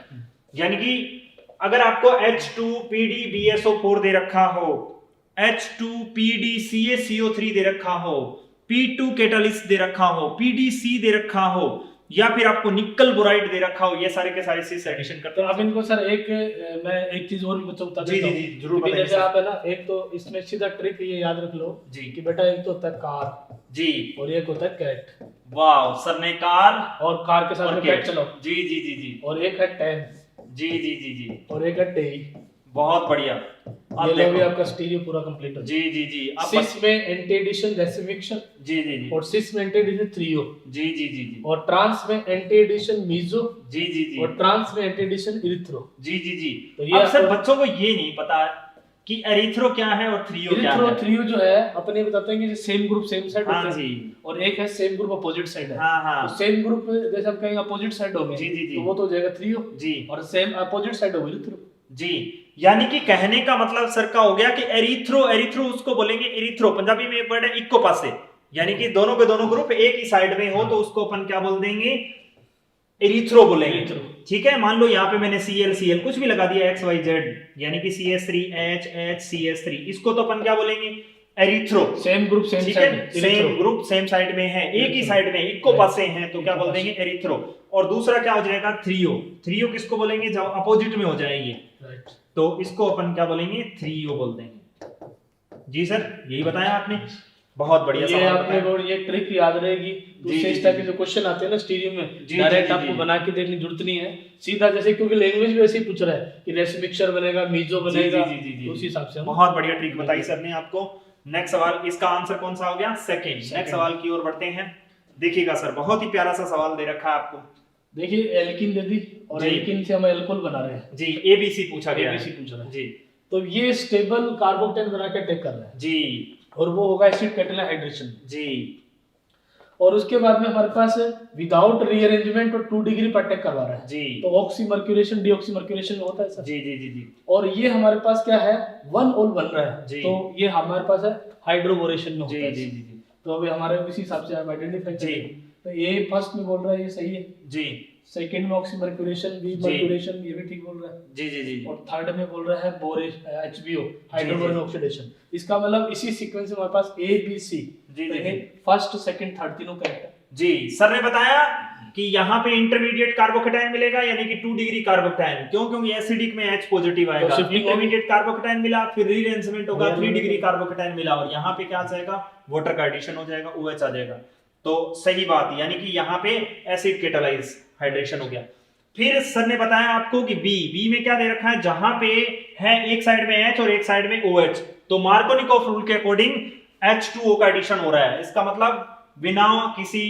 यानी कि अगर आपको H2PDBSO4 दे रखा हो, H2PDCaCO3 दे रखा हो, P2 कैटालिस्ट दे रखा हो, PDC दे रखा हो, या फिर आपको निकल बोराइड दे रखा हो, ये सारे के सारे सिस एडिशन करते तो अब इनको सर मैं एक चीज और भी बच्चों को बता देता हूं। जी जी जरूर बताइए। जैसे आप है ना, एक तो इसमें सीधा ट्रिक ये याद रख लो जी कि बेटा एक तो होता है कार जी और एक होता है कैट। वाह, सर ने कार और कार के साथ में कैट चलाओ। जी जी जी जी। और एक है टेन। जी जी जी जी। और एक है टेई। बहुत बढ़िया। ये लो भी आपका स्टीरियो पूरा कंप्लीट हो। जी जी जी। सिस में एंटी एडिशन जैसे मिक्सचर। जी जी जी। और सिस में एंटी एडिशन थ्रियो। जी जी जी जी। और ट्रांस में एंटी एडिशन मीजो। जी जी जी। और ट्रांस में एंटी एडिशन इरिथ्रो। जी जी जी। तो ये अब सर बच्चों को ये नहीं पता कि एरिथ्रो क्या है और थ्रियो क्या है। थ्रियो जो है अपने बताते हैं कि सेम ग्रुप सेम साइड हाँ होते हैं। जी। और एक है सेम ग्रुप अपोजिट साइड है। हाँ हाँ। तो सेम ग्रुप जैसे हम कहेंगे अपोजिट साइड हो गए। जी जी जी। तो वो तो हो जाएगा थ्रियो। जी। और सेम अपोजिट साइड हो गई इरिथ्रो। जी, यानी कि कहने का मतलब सर का हो गया कि एरिथ्रो उसको बोलेंगे एरिथ्रो, पंजाबी में एक वर्ड है इक्को पासे, यानी कि दोनों के दोनों ग्रुप एक ही साइड में हो तो उसको अपन क्या बोल देंगे, एरिथ्रो बोलेंगे। ठीक है, मान लो यहाँ पे मैंने Cl कुछ भी लगा दिया XYZ, यानी कि CH3HHCH3, इसको तो अपन क्या बोलेंगे, erythro. Same group same side, same group same side में है, एक ही साइड में इक्को पासे हैं, तो क्या बोल देंगे, एरिथ्रो। और दूसरा क्या हो जाएगा, थ्रियो किसको बोलेंगे, जब अपोजिट में हो जाएंगे तो इसको अपन क्या बोलेंगे, थ्रियो बोल देंगे। जी सर, यही बताया आपने, बहुत बढ़िया ये आपने को ये ट्रिक याद रहेगी। दूसरे इस टाइप के जो क्वेश्चन आते हैं ना स्टीरियो में, डायरेक्ट आपको बना के देखने की जरूरत नहीं है, सीधा जैसे क्योंकि लैंग्वेज भी ऐसे ही पूछ रहा है कि रेस मिक्सचर बनेगा, मीजो बनेगा, उसी हिसाब से बहुत बढ़िया ट्रिक बताई सर ने आपको। नेक्स्ट सवाल, इसका आंसर कौन सा हो गया, सेकंड। नेक्स्ट सवाल की ओर बढ़ते हैं। देखिएगा सर, बहुत ही प्यारा सा सवाल दे रखा है आपको। देखिए एल्किन दे दी और एल्किन से हम एल्कोहल बना रहे हैं। जी, एबीसी पूछा गया, एबीसी पूछ रहा है जी। तो ये स्टेबल कार्बोकेटाइन बना के अटैक कर रहा है जी, और वो होगा एसिड कैटायन हाइड्रेशन जी। और उसके बाद में हमारे पास विदाउट रीअरेंजमेंट और 2 डिग्री पर अटैक करवा रहा है जी। तो ऑक्सीमर्क्यूरेशन डीऑक्सीमर्क्यूरेशन में होता है सर। जी जी जी जी। और ये हमारे पास क्या है, 1 ओल बन रहा है जी। तो ये हमारे पास है हाइड्रोबोरेशन में होता जी है। जी जी जी। तो अभी हमारे इसी हिसाब से आप आइडेंटिफाई जी। तो ये फर्स्ट में बोल रहा है ये सही है जी, सेकंड में ऑक्सीमर्क्यूरेशन बी मर्क्यूरेशन ये भी ठीक बोल रहा है जी जी जी, और थर्ड में बोल रहा है बोरेश HBO हाइड्रोबोरन ऑक्सीडेशन। इसका मतलब इसी सीक्वेंस में हमारे पास A B C जी जी, फर्स्ट सेकंड थर्ड तीनों करेक्ट है जी। सर ने बताया कि यहाँ पे इंटरमीडिएट कार्बोकेटाइन मिलेगा यानी कि 2 डिग्री कार्बोकेटाइन, क्यों? क्योंकि एसिडिक में H पॉजिटिव आएगा, इंटरमीडिएट कार्बोकेटाइन मिला, फिर रीअरेंजमेंट होगा, 3 डिग्री कार्बोकेटाइन मिला और यहाँ पे क्या आ जाएगा, वाटर का एडिशन हो जाएगा, OH आ जाएगा। तो सही बात, यानी कि यहाँ पे एसिड केटालाइज हाइड्रेशन हो गया। फिर सर ने बताया आपको कि बी में क्या दे रखा है, जहां पे है एक साइड में H और एक साइड में OH, तो मार्कोनिकोव रूल के अकॉर्डिंग H2O का एडिशन हो रहा है। इसका मतलब बिना किसी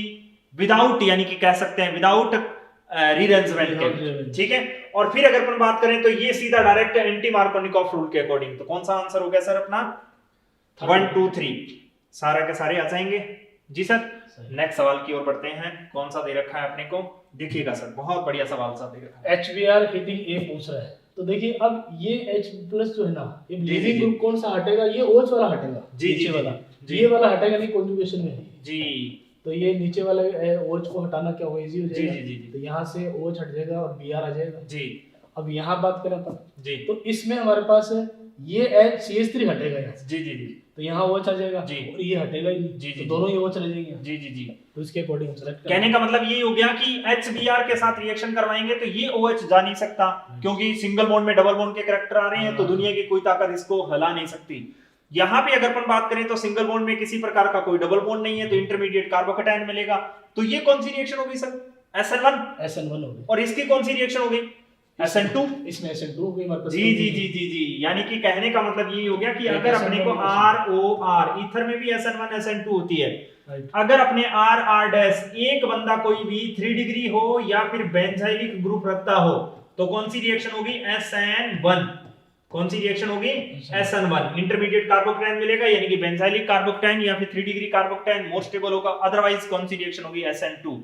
विदाउट, यानी कि कह सकते हैं विदाउट रीअरेंजमेंट के, ठीक है। और फिर अगर अपन बात करें तो ये सीधा डायरेक्ट एंटी मार्कोनिकोव रूल के अकॉर्डिंग, तो कौन सा आंसर हो गया सर अपना 1 2 3 सारा के सारे आ जाएंगे जी सर। नेक्स्ट सवाल की ओर बढ़ते हैं, कौन सा दे रखा है अपने को, देखिएगा सर, बहुत बढ़िया सवाल सा दे रखा है। HBr हीटिंग A पूछ रहा है, तो देखिए अब ये H+ जो है ना, ये लीविंग ग्रुप कौन सा हटेगा, ये OH वाला हटेगा, नीचे वाला, ये वाला हटेगा नहीं, कॉन्जुगेशन में है जी। तो ये नीचे वाले OH को हटाना क्या होगा, इजी हो जाएगा जी। तो यहाँ से OH हट जाएगा और Br आ जाएगा जी। अब यहाँ बात करें अपन जी, तो इसमें हमारे पास ये CH3 हटेगा यहाँ जी जी जी, तो यहाँ OH आ जाएगा जी, और ये हटेगा ही नहीं जी जी, तो दोनों ही OH चले जाएंगे जी जी जी। तो इसके अकॉर्डिंग सेलेक्ट कहने का मतलब ये हो गया कि HBr के साथ रिएक्शन करवाएंगे तो ये OH जा नहीं सकता, क्योंकि सिंगल बॉन्ड में डबल बॉन्ड के करैक्टर आ रहे हैं, तो दुनिया की कोई ताकत इसको हिला नहीं सकती। यहाँ पे अगर अपन बात करें तो सिंगल बॉन्ड में किसी प्रकार का कोई डबल बॉन्ड नहीं है, तो इंटरमीडिएट कार्बोकेटाइन मिलेगा। तो ये कौन सी रिएक्शन होगी सर, SN1 होगी, और इसकी कौन सी रिएक्शन होगी, SN2, इसमें SN2 हो गई हमारे पास जी जी जी जी जी। यानी कि कहने का मतलब ये हो गया कि अगर अपने को ROR, ईथर में भी SN1 SN2 होती है, अगर अपने RR' एक बंदा कोई भी 3 डिग्री हो या फिर बेंजाइलिक ग्रुप रखता हो, तो कौन सी रिएक्शन होगी, SN1। कौन सी रिएक्शन होगी, SN1। इंटरमीडिएट कार्बोकेटाइन मिलेगा, यानी कि बेंजाइलिक कार्बोकेटाइन या फिर 3 डिग्री कार्बोकेटाइन मोस्ट स्टेबल होगा, अदरवाइज कौन सी रिएक्शन होगी, SN2।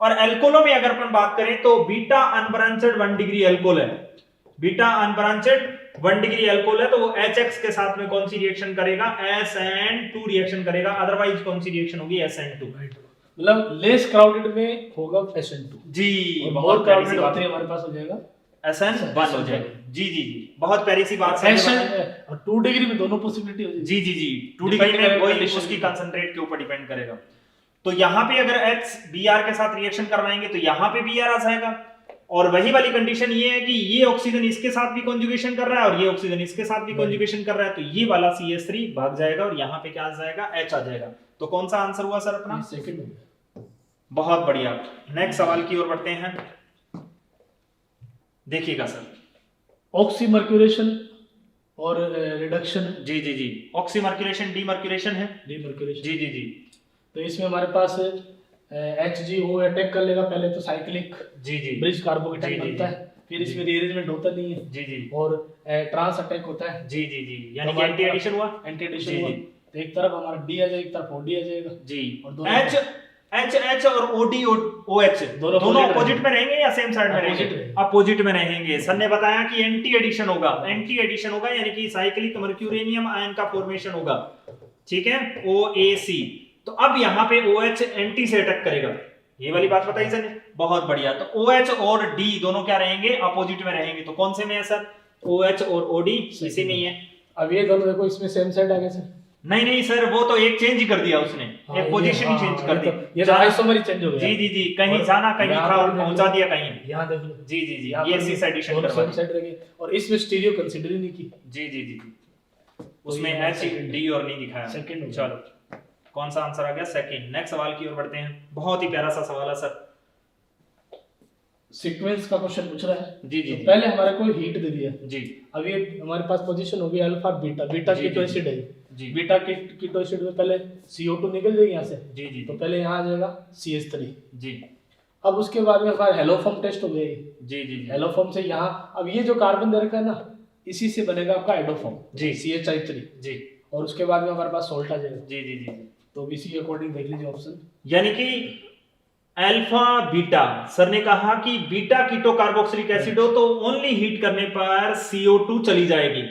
और एल्कोलो में अगर अपन बात करें तो बीटा अनब्रांचेड 1 डिग्री एल्कोहल है, बीटा अनब्रांचेड 1 डिग्री एल्कोहल है, तो वो HX के साथ में कौन सी रिएक्शन करेगा, SN2 रिएक्शन करेगा, अदरवाइज कौन सी रिएक्शन होगी, SN2। मतलब लेस क्राउडेड में होगा SN2 जी, बहुत क्राउडेड होते हैं हमारे पास हो जाएगा SN1 हो जाएगा जी जी जी। बहुत प्यारी सी बात है, और 2 डिग्री में दोनों पॉसिबिलिटी हो जाएगी जी जी जी, 2 डिग्री में वही उसकी कंसंट्रेट के ऊपर डिपेंड करेगा। तो यहाँ पे अगर HBr के साथ रिएक्शन करवाएंगे तो यहाँ पे Br आ जाएगा, और वही वाली कंडीशन ये है कि ये ऑक्सीजन इसके साथ भी कॉन्जुगेशन कर रहा है और ये ऑक्सीजन इसके साथ भी कॉन्जुगेशन कर रहा है, तो ये वाला CH3 भाग जाएगा और यहाँ पे क्या आ जाएगा, H आ जाएगा। तो कौन सा आंसर हुआ सर अपना, सेकंड। बहुत बढ़िया, नेक्स्ट सवाल की ओर बढ़ते हैं, देखिएगा सर, ऑक्सीमर्क्यूरेशन और रिडक्शन जी जी जी, ऑक्सीमर्क्यूरेशन डीमर्क्यूरेशन है, डीमर्क्यूरेशन जी जी जी। तो इसमें हमारे पास HGO अटैक कर लेगा, पहले तो साइक्लिक जी जी ब्रिज कार्बोकेटाइन बनता है, फिर इसमें रीअरेंजमेंट होता नहीं है जी जी, और ट्रांस अटैक होता है जी जी जी, यानी कि एंटी एडिशन हुआ, एंटी एडिशन हुआ, तो एक तरफ हमारा D आ जाएगा, एक तरफ OD आ जाएगा जी, और दोनों H और OD OH दोनों अपोजिट में रहेंगे या सेम साइड में रहेंगे, अपोजिट में रहेंगे। सर ने बताया कि एंटी एडिशन होगा, एंटी एडिशन होगा यानी कि साइक्लिक मर्क्यूरेनियम आयन का फॉर्मेशन होगा, ठीक है, OAC। तो अब यहाँ पे OH एंटी से अटैक करेगा, ये वाली बात बताई सर ने, बहुत बढ़िया। तो OH और D दोनों क्या रहेंगे, अपोजिट में रहेंगे, तो कौन से में है सर, OH और OD इसी में ही है। अब ये दोनों देखो इसमें सेम साइड आ गए सर, नहीं नहीं सर, वो तो एक चेंज ही कर दिया उसने, एक पोजीशन ही चेंज कर दी, ये तो आइसोमर ही चेंज हो गया जी जी जी, कहीं जाना कहीं था, पहुंचा दिया कहीं, यहां देख लो जी जी जी, ये सी एडिशन करवा दी, और इसमें स्टीरियो कंसीडर ही नहीं की जी जी जी, उसमें H D और नहीं दिखाया सेकंड। चलो कौन सा आंसर आ गया, सेकंड। नेक्स्ट सवाल की ओर बढ़ते हैं, बहुत ही प्यारा सा सवाल है सर, सीक्वेंस का क्वेश्चन पूछ रहा है जी जी, तो पहले हमारे को हीट दे दिया जी, अब ये हमारे पास पोजीशन होगी alpha beta, beta keto acid है जी, बीटा कीटो एसिड में पहले CO2 निकल जाएगी यहाँ से जी जी, तो पहले यहाँ आ जाएगा CH3 जी, अब उसके बाद में हमारा हेलोफॉर्म टेस्ट हो गया जी जी, हेलोफॉर्म से यहाँ अब ये जो कार्बन दे रखा है ना, इसी से बनेगा आपका एडोफॉर्म जी, CH3 जी, और उसके बाद में हमारे पास सोल्ट आ जाएगा जी जी जी, तो इसी के अकॉर्डिंग देख लीजिए ऑप्शन, यानी कि अल्फा बीटा। सर ने कहा कि बीटा कीटो कार्बोक्सिलिक एसिड हो तो ओनली हीट करने पर CO2 चली जाएगी,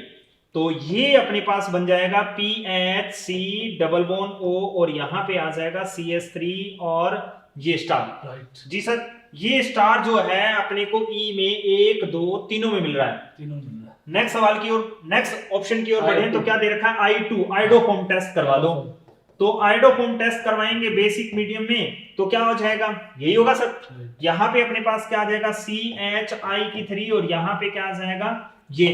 तो ये अपने पास बन जाएगा PHC डबल बॉन्ड O, और यहाँ पे आ जाएगा CH3 और ये स्टार, राइट जी सर। ये स्टार जो है अपने को ई में 1 2 तीनों में मिल रहा है, तीनों मिल रहा है। नेक्स्ट सवाल की ओर, नेक्स्ट ऑप्शन की ओर बढ़े I2. तो क्या दे रखा है I2, आइडोफॉर्म टेस्ट करवा दो। तो आइडोफॉर्म टेस्ट करवाएंगे बेसिक मीडियम में तो क्या हो जाएगा, यही होगा सर। यहाँ पे अपने पास क्या आ जाएगा CHI3 और यहाँ पे क्या आ जाएगा ये,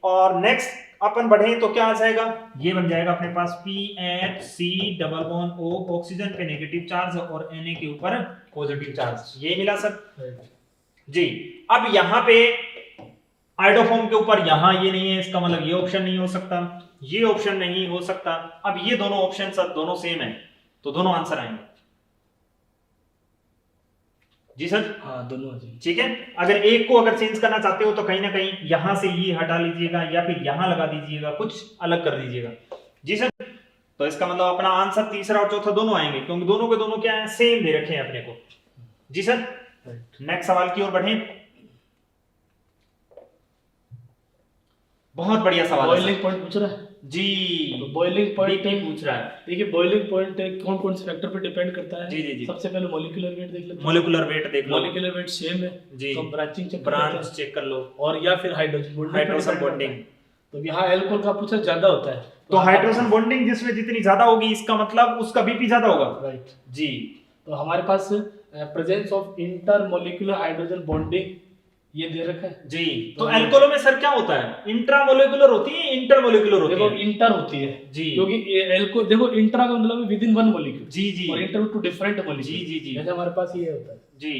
और नेक्स्ट अपन बढ़े तो क्या आ जाएगा, ये बन जाएगा अपने पास PHC double bond O, oxygen पे नेगेटिव चार्ज और Na के ऊपर पॉजिटिव चार्ज, ये मिला सर जी। अब यहाँ पे आइडोफॉर्म के ऊपर यहाँ ये नहीं है, इसका मतलब ये ऑप्शन नहीं हो सकता, ये ऑप्शन नहीं हो सकता। अब ये दोनों ऑप्शन सर दोनों सेम है तो दोनों आंसर आएंगे जी सर। हाँ दोनों ठीक है, अगर एक को अगर चेंज करना चाहते हो तो कहीं ना कहीं यहां से ये हटा लीजिएगा या फिर यहां लगा दीजिएगा, कुछ अलग कर दीजिएगा जी सर। तो इसका मतलब अपना आंसर तीसरा और चौथा दोनों आएंगे क्योंकि दोनों के दोनों क्या है, सेम दे रखे हैं अपने को जी सर। नेक्स्ट सवाल की ओर बढ़े, बहुत बढ़िया सवाल है। बॉइलिंग पॉइंट पूछ रहा है जी, तो बॉइलिंग पॉइंट पूछ रहा है। देखिए बॉइलिंग पॉइंट कौन कौन से फैक्टर पे डिपेंड करता है। जी जी जी। सबसे पहले मॉलिक्यूलर वेट देख लेते हैं। मॉलिक्यूलर वेट देख लो, मॉलिक्यूलर वेट सेम है जी, तो ब्रांचिंग चेक कर लो, और या फिर हाइड्रोजन बॉन्डिंग। तो यहाँ एल्कोहल का पूछा ज्यादा होता है तो हाइड्रोजन बॉन्डिंग जिसमें जितनी ज्यादा होगी इसका मतलब उसका बीपी ज्यादा होगा, राइट जी। तो हमारे पास presence of intermolecular hydrogen bonding ये दे रखा है जी। तो एल्कोहल में सर क्या होता है, इंट्रामोलिकुलर होती है इंटरमोलिकुलर होती है? देखो इंटर होती है जी, क्योंकि एल्को देखो इंट्रा का मतलब विद इन वन मॉलिक्यूल जी जी, और इंटर टू डिफरेंट मॉलिक्यूल जी जी जी। जैसे हमारे पास ये होता है जी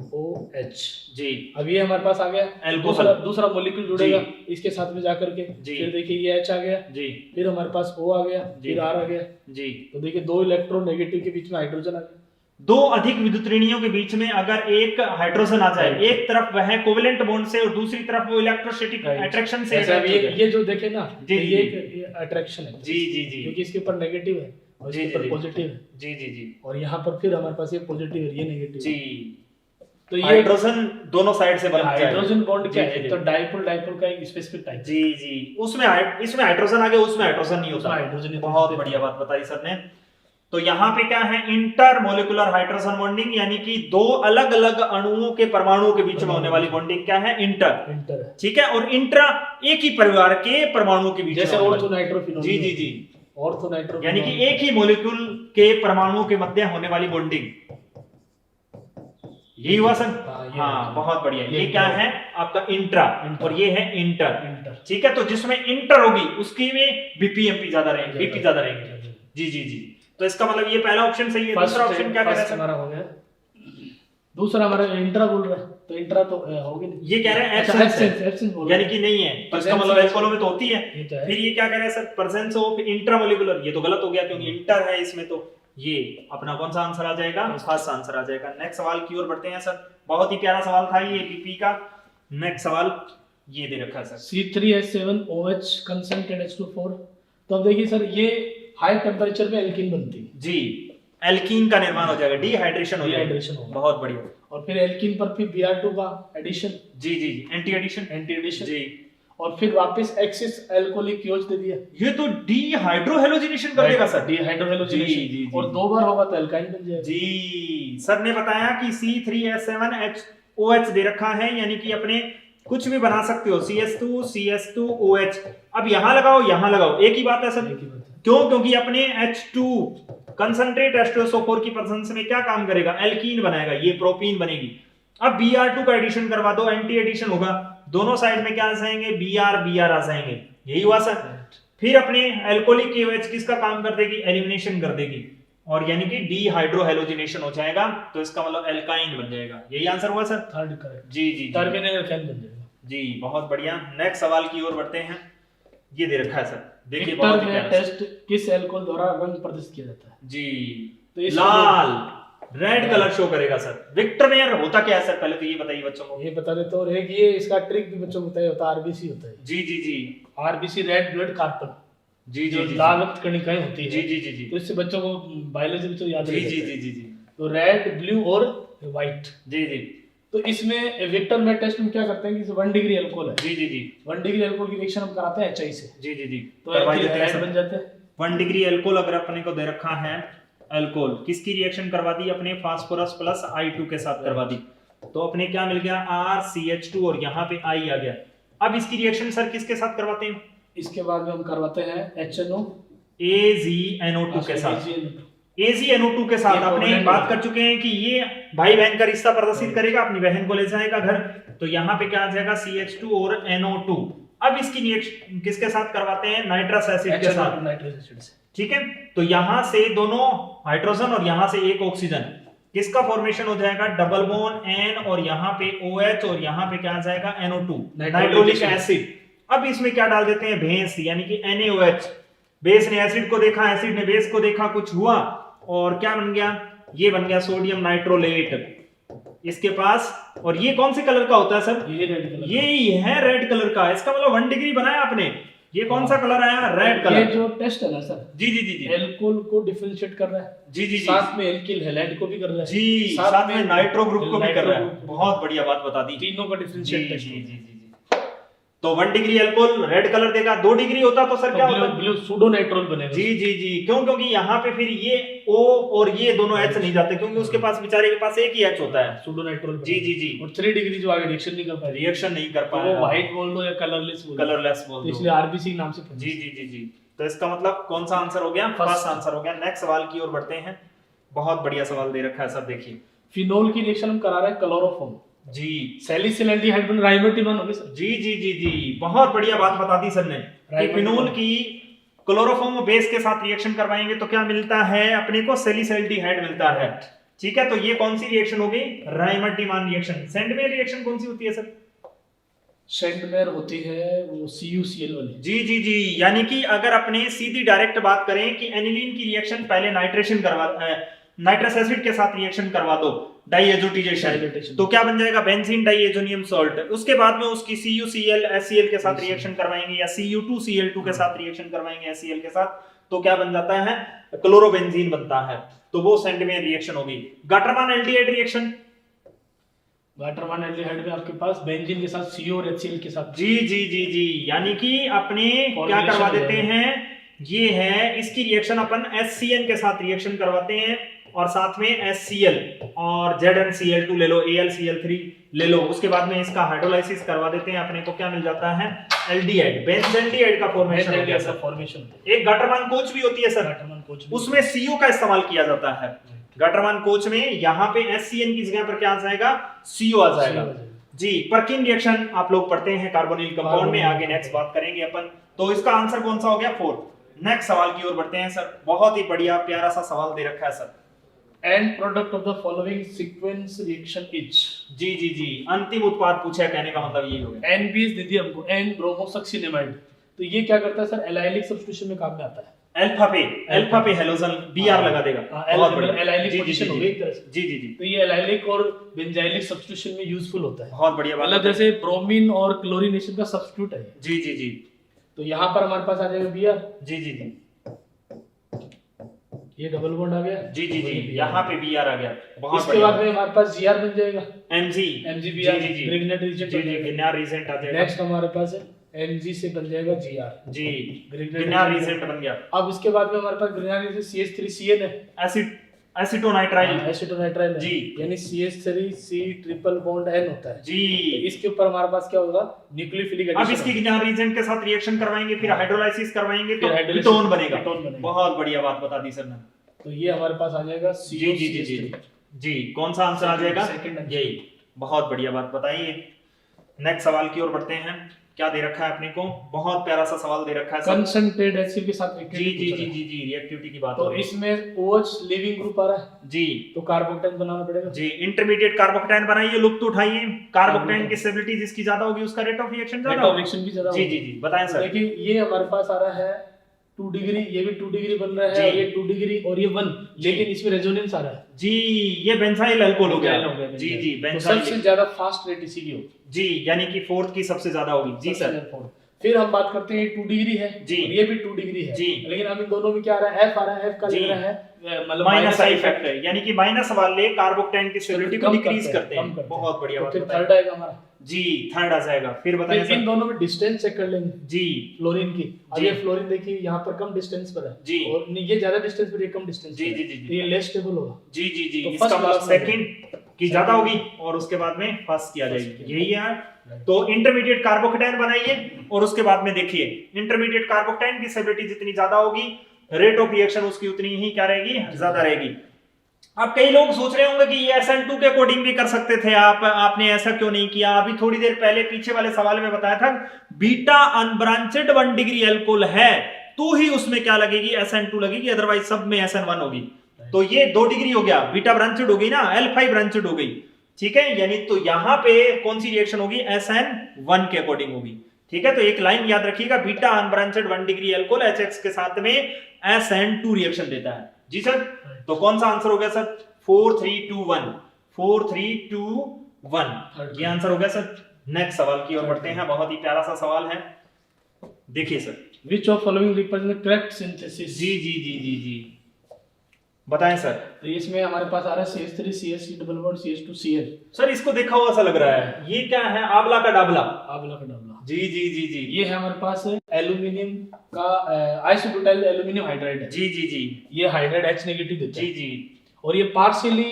ROH जी। अब ये हमारे पास आ गया एल्कोहल, दूसरा मॉलिक्यूल जुड़ेगा इसके साथ में जाकर के, फिर देखिए ये H आ गया जी, फिर हमारे पास O आ गया, फिर R आ गया जी। तो देखिए 2 इलेक्ट्रॉन नेगेटिव के बीच में हाइड्रोजन आ गया। 2 अधिक विद्युत ऋणियों के बीच में अगर एक हाइड्रोजन आ जाए, एक तरफ वह कोवेलेंट बॉन्ड से और दूसरी तरफ वो इलेक्ट्रोस्टैटिक अट्रैक्शन से, ये जो देखे ना ये अट्रैक्शन है जी जी जी, क्योंकि इसके ऊपर नेगेटिव है और इसके ऊपर पॉजिटिव है जी जी जी, और यहाँ पर फिर हमारे पास ये पॉजिटिव है, ये नेगेटिव जी। तो ये हाइड्रोजन दोनों साइड से बनता है। हाइड्रोजन बॉन्ड क्या है, तो डाइपोल का एक स्पेसिफिक टाइप जी जी, उसमें इसमें हाइड्रोजन आ गया, उसमें हाइड्रोजन नहीं होता, हाइड्रोजन। बहुत बढ़िया बात बताई सर ने। तो यहाँ पे क्या है, इंटरमोलिकुलर हाइड्रोजन बॉन्डिंग, यानी कि 2 अलग अलग अणुओं के परमाणुओं के बीच में होने वाली बॉन्डिंग क्या है, इंटर ठीक है। और इंट्रा एक ही परिवार के परमाणुओं के बीच, जैसे ऑर्थो नाइट्रोफिनोल जी जी जी, ऑर्थो नाइट्रो, यानी कि एक ही मॉलिक्यूल के परमाणुओं के मध्य होने वाली बॉन्डिंग, यही हुआ सर। हाँ बहुत बढ़िया। ये क्या है आपका इंट्रा और ये है इंटर ठीक है। तो जिसमें इंटर होगी उसकी में बीपीएमपी ज्यादा रहेंगे, बीपी ज्यादा रहेंगे जी जी जी। तो इसका मतलब ये पहला ऑप्शन सही है। दूसरा ऑप्शन क्या कह रहा है हमारा, हो गया दूसरा हमारा इंट्रा बोल रहा है, तो इंट्रा तो होगी नहीं, ये कह रहे हैं एब्सेंस यानी कि नहीं है, तो इसका मतलब एल्कोहल में तो होती है। फिर ये क्या कह रहे हैं सर, प्रेजेंस ऑफ इंट्रामोलिकुलर, ये तो गलत हो गया क्योंकि इंटर है इसमें, तो ये अपना कौन सा आंसर आ जाएगा, फर्स्ट आंसर आ जाएगा। नेक्स्ट सवाल की ओर बढ़ते हैं सर, बहुत ही प्यारा सवाल था ये बीपी का। नेक्स्ट सवाल ये दे रखा है सर, C3H7OH कंसंट्रेटेड H2O4। तो अब देखिए सर ये हाई टेम्परेचर में एल्कीन बनती है जी, एल्कीन का निर्माण हो जाएगा, डिहाइड्रेशन हो जाएगा, बहुत बढ़िया। और फिर एल्कीन पर फिर Br2 का एडिशन जी जी, एंटी एडिशन जी, और फिर वापस एक्सिस एल्कोहलिक OH दे दिया, ये तो डिहाइड्रोहेलोजिनेशन कर देगा सर, डिहाइड्रोहेलोजिनेशन, और 2 बार होगा तो एल्काइन बन जाएगा जी। सर ने बताया कि C3H7OH दे रखा है, यानी कि अपने कुछ भी बना सकते हो, CH2CH2OH। अब यहां लगाओ यहां लगाओ, एक ही बात है सर, क्यों, क्योंकि अपने H2 कंसंट्रेट H2SO4 की प्रेजेंस में क्या काम करेगा, एल्कीन बनाएगा, ये प्रोपीन बनेगी। अब Br2 का एडिशन करवा दो, एंटी एडिशन होगा, दोनों साइड में क्या आ जाएंगे, Br आ जाएंगे, यही हुआ सर। फिर अपने एल्कोहलिक OH किसका काम कर देगी, एलिमिनेशन कर देगी, और यानी कि डिहाइड्रोहेलोजिनेशन हो जाएगा, तो इसका मतलब एल्काइन बन जाएगा, यही आंसर हुआ सर, थर्ड करेक्ट जी जी, टर्मिनल एल्काइन बन जाएगा जी, बहुत बढ़िया। नेक्स्ट सवाल की ओर बढ़ते हैं, ये दे रखा है सर, देखिए बहुत ही प्यारा टेस्ट किस एल्कोहल द्वारा रंग प्रदर्शित किया जाता है जी, तो लाल रेड कलर शो करेगा सर। विक्टर मेयर होता क्या है सर, पहले तो ये बताइए बच्चों को। ये बता देते, और एक ये इसका ट्रिक भी बच्चों को बताइए, होता है आरबीसी होता है जी जी जी, आरबीसी रेड ब्लड कार्पन जी जी, लाल रक्त कणिकाएं होती है जी जी जी जी, तो इससे बच्चों को बायोलॉजी बच्चों याद जी जी जी जी जी, तो रेड ब्लू और व्हाइट जी जी। तो इसमें विक्टर मेयर टेस्ट में क्या करते हैं कि 1 डिग्री अल्कोहल है जी जी जी, 1 डिग्री अल्कोहल की रिएक्शन हम कराते हैं HI से जी जी जी, तो रेड बन जाते हैं। 1 डिग्री अल्कोहल अगर अपने को दे रखा है अल्कोहल किसकी रिएक्शन करवा दी अपने, फास्फोरस प्लस I2 के साथ करवा दी। तो अपने क्या मिल गया, RCH2 और यहाँ पे I आ गया। अब इसकी रिएक्शन सर किसके साथ करवाते हैं? इसके बाद में हम करवाते हैं HNO AgNO2 के साथ। AgNO2 के साथ अपने बात कर चुके हैं कि ये भाई बहन का रिश्ता प्रदर्शित करेगा, अपनी बहन को ले जाएगा घर, तो यहाँ पे क्या आ जाएगा CH2 और NO2। अब इसकी रिएक्शन किसके साथ करवाते हैं, नाइट्रस एसिड के साथ, नाइट्रस एसिड से। ठीक है, तो यहाँ से दोनों हाइड्रोजन और यहाँ से एक ऑक्सीजन, किसका फॉर्मेशन हो जाएगा, डबल बॉन्ड N और यहाँ पे OH और यहाँ पे क्या आ जाएगा NO2 नाइट्रोलिक एसिड। अब इसमें क्या डाल देते हैं, बेस यानी कि NaOH। बेस ने एसिड को देखा, एसिड ने बेस को देखा, कुछ हुआ और क्या बन गया, ये बन गया सोडियम नाइट्रोलेट इसके पास। और ये कौन से कलर का होता है सर, ये रेड कलर, ये है रेड कलर का। इसका मतलब 1 डिग्री बनाया आपने, ये कौन सा कलर आया, रेड कलर। ये जो टेस्ट है ना सर, जी जी जी जी, एल्कोहल को डिफरेंशिएट कर रहा है, जी जी जी, साथ में एल्किल हैलाइड को भी कर रहा है, जी साथ में नाइट्रो ग्रुप को भी कर रहा है। बहुत बढ़िया बात बता दी, तीनों का डिफरेंशिएट टेस्ट। जी जी जी। तो 1 डिग्री अल्कोहल रेड कलर देगा, 2 डिग्री होता तो सर क्या होता, ब्लू सूडो नाइट्रोल बनेगा। जी जी जी, क्यों, क्योंकि यहाँ पे फिर ये O और ये दोनों H नहीं जाते, क्योंकि उसके पास बेचारे के पास एक ही H होता है, सूडो नाइट्रोल। जी जी जी। और 3 डिग्री जो आगे रिएक्शन नहीं कर पाएगा, रिएक्शन नहीं कर तो वो पाएगा, व्हाइट बोल दो या कलरलेस बोल दो, कलरलेस बोल तो दो, इसलिए आरबीसी नाम से। जी जी जी जी। तो इसका मतलब कौन सा आंसर हो गया, फर्स्ट आंसर हो गया। नेक्स्ट सवाल की ओर बढ़ते हैं, बहुत बढ़िया सवाल दे रखा है सर, देखिए। फिनोल की रिएक्शन हम करा रहे हैं क्लोरोफॉर्म, जी सैलिसिल एल्डिहाइड बन राइमोटिनोन हो गया सर। जी जी जी जी, बहुत बढ़िया बात बता दी सर ने कि फिनोल की क्लोरोफॉर्म बेस के साथ रिएक्शन करवाएंगे तो क्या मिलता है अपने को, सैलिसिल्डिहाइड मिलता है, ठीक है। तो ये कौन सी रिएक्शन होगी, राइमर्टिमान रिएक्शन। सेंडमेयर रिएक्शन कौन सी होती है सर, सेंडमेयर होती है वो CuCl वाली। जी जी जी, यानी कि अगर अपने सीधी डायरेक्ट बात करें कि एनिलीन की रिएक्शन पहले नाइट्रेशन करवा, नाइट्रस एसिड के साथ रिएक्शन करवा दो, डाइएजोटेशन, तो क्या बन जाएगा, बेंजीन डाइएजोनियम सॉल्ट। उसके बाद में उसकी CuCl HCl के साथ रिएक्शन करवाएंगे या Cu2Cl2 के साथ रिएक्शन करवाएंगे HCl के साथ, तो क्या बन जाता है, क्लोरोबेंजीन बनता है। तो वो सेंडमेयर रिएक्शन होगी। Gattermann aldehyde reaction, Gattermann aldehyde में आपके पास बेंजीन के साथ CO और HCl के साथ, जी जी जी जी, यानी कि अपने क्या करवा देते हैं, ये है इसकी रिएक्शन अपन HCN के साथ रिएक्शन करवाते हैं और साथ में HCl और ZnCl2 ले लो, AlCl3 ले लो, उसके बाद में इसका हाइड्रोलाइसिस करवा देते हैं, अपने को क्या मिल जाता है, एल्डिहाइड, बेंजेल्डिहाइड का फॉर्मेशन हो गया सर। फॉर्मेशन एक गाटरमान कोच भी होती है सर, गाटरमान कोच उसमें CO का इस्तेमाल किया जाता है। गाटरमान कोच में यहाँ पे HCN की जगह पर क्या आ जाएगा, CO आ जाएगा जी। परकिन रिएक्शन आप लोग पढ़ते हैं कार्बोनिल कंपाउंड में, आगे नेक्स्ट बात करेंगे अपन। तो इसका आंसर कौन सा हो गया, 4। नेक्स्ट सवाल की ओर बढ़ते हैं सर, बहुत ही बढ़िया प्यारा सा सवाल दे रखा है sir. End product of the following sequence reaction is, जी जी जी, अंतिम उत्पाद पूछा है, कहने का मतलब यही हो गया। NBS दे दिया हमको, N ब्रोमोसक्सिनेमाइड, तो ये क्या करता है सर, एलाइलिक सब्स्टिट्यूशन में काम में आता है। अल्फा पे हेलोजन Br लगा देगा, बहुत बढ़िया, एलाइलिक पोजीशन हो गई एक तरह से। जी जी जी, तो ये एलाइलिक और बेंजाइलिक सब्स्टिट्यूशन में यूजफुल होता है, बहुत बढ़िया बात, मतलब जैसे ब्रोमीन और क्लोरीनेशन का सब्स्टिट्यूट है। जी जी जी, तो यहाँ पर हमारे पास आ जाएगा Br, जी जी जी, ये डबल बॉन्ड आ गया, जी जी जी, यहाँ पे Br आ गया, बहुत इसके बाद में हमारे पास Gr बन जाएगा, MgBr, जी जी, ग्रिग्नेट रीजेंट, जी जी, गिनार रीजेंट आ जाएगा। नेक्स्ट हमारे पास है Mg से बन जाएगा Gr, जी, गिनार रीजेंट बन गया। अब इसके बाद में हमारे पास गिनार रीजेंट CH3Cn है, एसिटोनाइट्राइल, एसिटोनाइट्राइल जी, यानी CH3C ट्रिपल बॉन्ड N होता है जी। इसके ऊपर हमारे पास क्या होगा, न्यूक्लियोफिलिक एडिशन। अब इसकी गिनार रीजेंट के साथ रिएक्शन करवाएंगे, फिर हाइड्रोलाइसिस करवाएंगे तो फिर कीटोन बनेगा, कीटोन बनेगा। बहुत बढ़िया बात बता दी सर ने। तो ये हमारे पास आ जाएगा जी जी जी जी जी, कौन सा आंसर आ जाएगा, सेकंड, यही, बहुत बढ़िया बात बताइए। नेक्स्ट सवाल की ओर बढ़ते हैं, क्या दे रखा है अपने को, बहुत प्यारा सा सवाल दे रखा है सर। कंसंट्रेटेड HCl के साथ जी जी जी जी जी, रिएक्टिविटी की बात तो हो रही है। इसमें OH लिविंग ग्रुप आ रहा है, जी तो कार्बोकेटाइन बनाना पड़ेगा जी, इंटरमीडिएट कार्बोकेटाइन बनाइए, लुप्त उठाइए, कार्बोकेटाइन की स्टेबिलिटी जिसकी ज्यादा होगी उसका रेट ऑफ रिएक्शन ज्यादा होगा। रिएक्शन भी ज्यादा जी जी जी, बताएं सर। देखिए ये हमारे पास आ रहा है 2 डिग्री, ये भी 2 डिग्री बन रहा है, और ये 2 डिग्री और ये 1, लेकिन इसमें रेजोनेंस आ रहा है जी, ये बेंजाइल अल्कोहल हो गया, बेंजाइल जी जी, तो बेंजाइल, सबसे ज्यादा फास्ट रेट इसी की होगी जी, यानी कि 4th की सबसे ज्यादा होगी, जी सर। फिर हम बात करते हैं 2 डिग्री है जी, और ये भी 2 डिग्री है जी, लेकिन हम इन दोनों में क्या आ रहा है, एफ आ रहा है, एफ का जी, लग रहा है मतलब माइनस आई फैक्टर, यानी कि माइनस वाले कार्बोक्टेन की स्टेबिलिटी को डिक्रीज करते कम हैं। करते हैं। बहुत बढ़िया तो बात फिर बताई। थर्ड आएगा हमारा जी, थर्ड आ जाएगा। फिर बताइए फिर इन सर। दोनों में डिस्टेंस चेक कर लेंगे जी, फ्लोरीन की। अब जी, ये फ्लोरीन देखिए यहाँ पर कम डिस्टेंस पर है जी, और ये ज्यादा डिस्टेंस पर, ये कम डिस्टेंस जी, पर जी, है, जी, तो ये लेस स्टेबल होगा। जी, जी, जी, तो इसका first मतलब class में सेकंड की ज्यादा होगी और उसके बाद में फर्स्ट की आ जाएगी, यही है यार। तो इंटरमीडिएट कार्बोकेटाइन बनाइए और उसके बाद में देखिए इंटरमीडिएट कार्बोकेटाइन की स्टेबिलिटी जितनी ज्यादा होगी, रेट ऑफ रिएक्शन उसकी उतनी ही क्या रहेगी, ज्यादा रहेगी। अब कई लोग सोच रहे होंगे कि ये SN2 के अकॉर्डिंग भी कर सकते थे आप, आपने ऐसा क्यों नहीं किया? अभी थोड़ी देर पहले पीछे वाले सवाल में बताया था बीटा अनब्रांचेड 1 डिग्री एल्कोहल है तो ही उसमें क्या लगेगी, SN2 लगेगी, अदरवाइज सब में SN1 होगी। तो ये 2 डिग्री हो गया, बीटा ब्रांचेड हो गई ना, L5 ब्रांचेड हो गई, ठीक है। यानी तो यहां पे कौन सी रिएक्शन होगी, SN1 के अकॉर्डिंग होगी, ठीक है। तो एक लाइन याद रखिएगा, बीटा अनब्रांचेड 1 डिग्री एल्कोहल HX के साथ में SN2 रिएक्शन देता है। जी सर, तो कौन सा आंसर हो गया सर? 4 3 2 1, 4 3 2 1, ये आंसर हो गया सर। नेक्स्ट सवाल की ओर बढ़ते हैं, बहुत ही प्यारा सा सवाल है, देखिए sir. Which of following represent correct synthesis? जी जी जी जी जी, बताएं सर। तो इसमें हमारे पास आ रहा है CH3 CH double bond CH2 Cl। Sir इसको देखा हुआ सा लग रहा है, ये क्या है, आंवला का डाबला? आंवला का डाबला। जी जी जी जी, ये है हमारे पास एल्यूमिनियम का आइसोब्यूटाइल एल्यूमिनियम हाइड्राइड है। जी जी जी, ये हाइड्राइड H नेगेटिव देता जी है जी और ये पार्शियली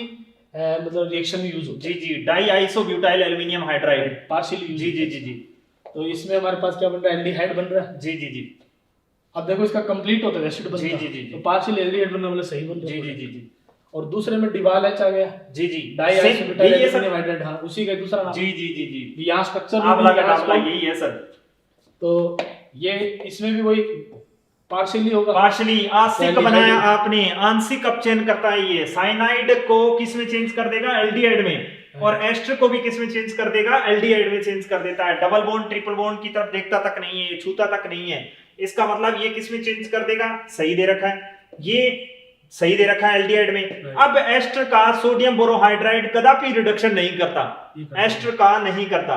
मतलब रिएक्शन में यूज होता जी जी, डाई आइसोब्यूटाइल एल्यूमिनियम है, हाइड्राइड। Partially use. जी जी जी जी, तो इसमें हमारे पास क्या बन रहा है, एल्डिहाइड बन रहा है। जी जी जी अब देखो इसका कंप्लीट होता है, एसिड बनता जी है, जी जी जी, तो पार्शियल एल्डिहाइड बनना मतलब सही बन रहा जी है। जी जी जी और दूसरे में डिवाल H आ गया, जी जी, डाई Same, आइसोब्यूटाइल यही है सर। एल्यूमिनियम हाइड्राइड, हाँ उसी का दूसरा नाम। जी जी जी जी, यहाँ स्ट्रक्चर आंवला का डाबला यही है सर। तो ये इसमें भी वही पार्शियली होगा, पार्शियली आंशिक Aldehyde बनाया होगा। आपने, आंशिक अब चेंज करता है ये, साइनाइड को किस में चेंज कर देगा, एल्डिहाइड में, और एस्टर को भी किस में चेंज कर देगा, एल्डिहाइड में चेंज कर देता है। डबल बॉन्ड ट्रिपल बॉन्ड की तरफ देखता तक नहीं है, छूता तक नहीं है, इसका मतलब ये किस में चेंज कर देगा, सही दे रखा है, ये सही दे रखा है एल्डिहाइड में। अब एस्टर का सोडियम बोरोहाइड्राइड कदापि रिडक्शन नहीं करता, एस्टर का नहीं करता,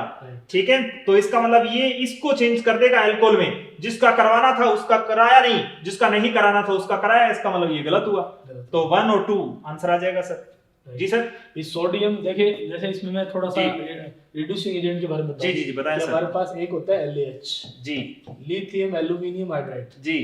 ठीक है। तो इसका मतलब ये इसको चेंज कर देगा एल्कोहल में, जिसका करवाना था उसका कराया नहीं, जिसका नहीं कराना था उसका कराया, इसका मतलब ये गलत हुआ। तो 1 और 2 आंसर आ जाएगा सर। जी सर, इस सोडियम देखिए, जैसे इसमें मैं थोड़ा सा रिड्यूसिंग एजेंट के बारे में जी जी जी बताएं सर। हमारे पास एक होता है LaH, जी, लिथियम एल्यूमिनियम हाइड्राइड। जी,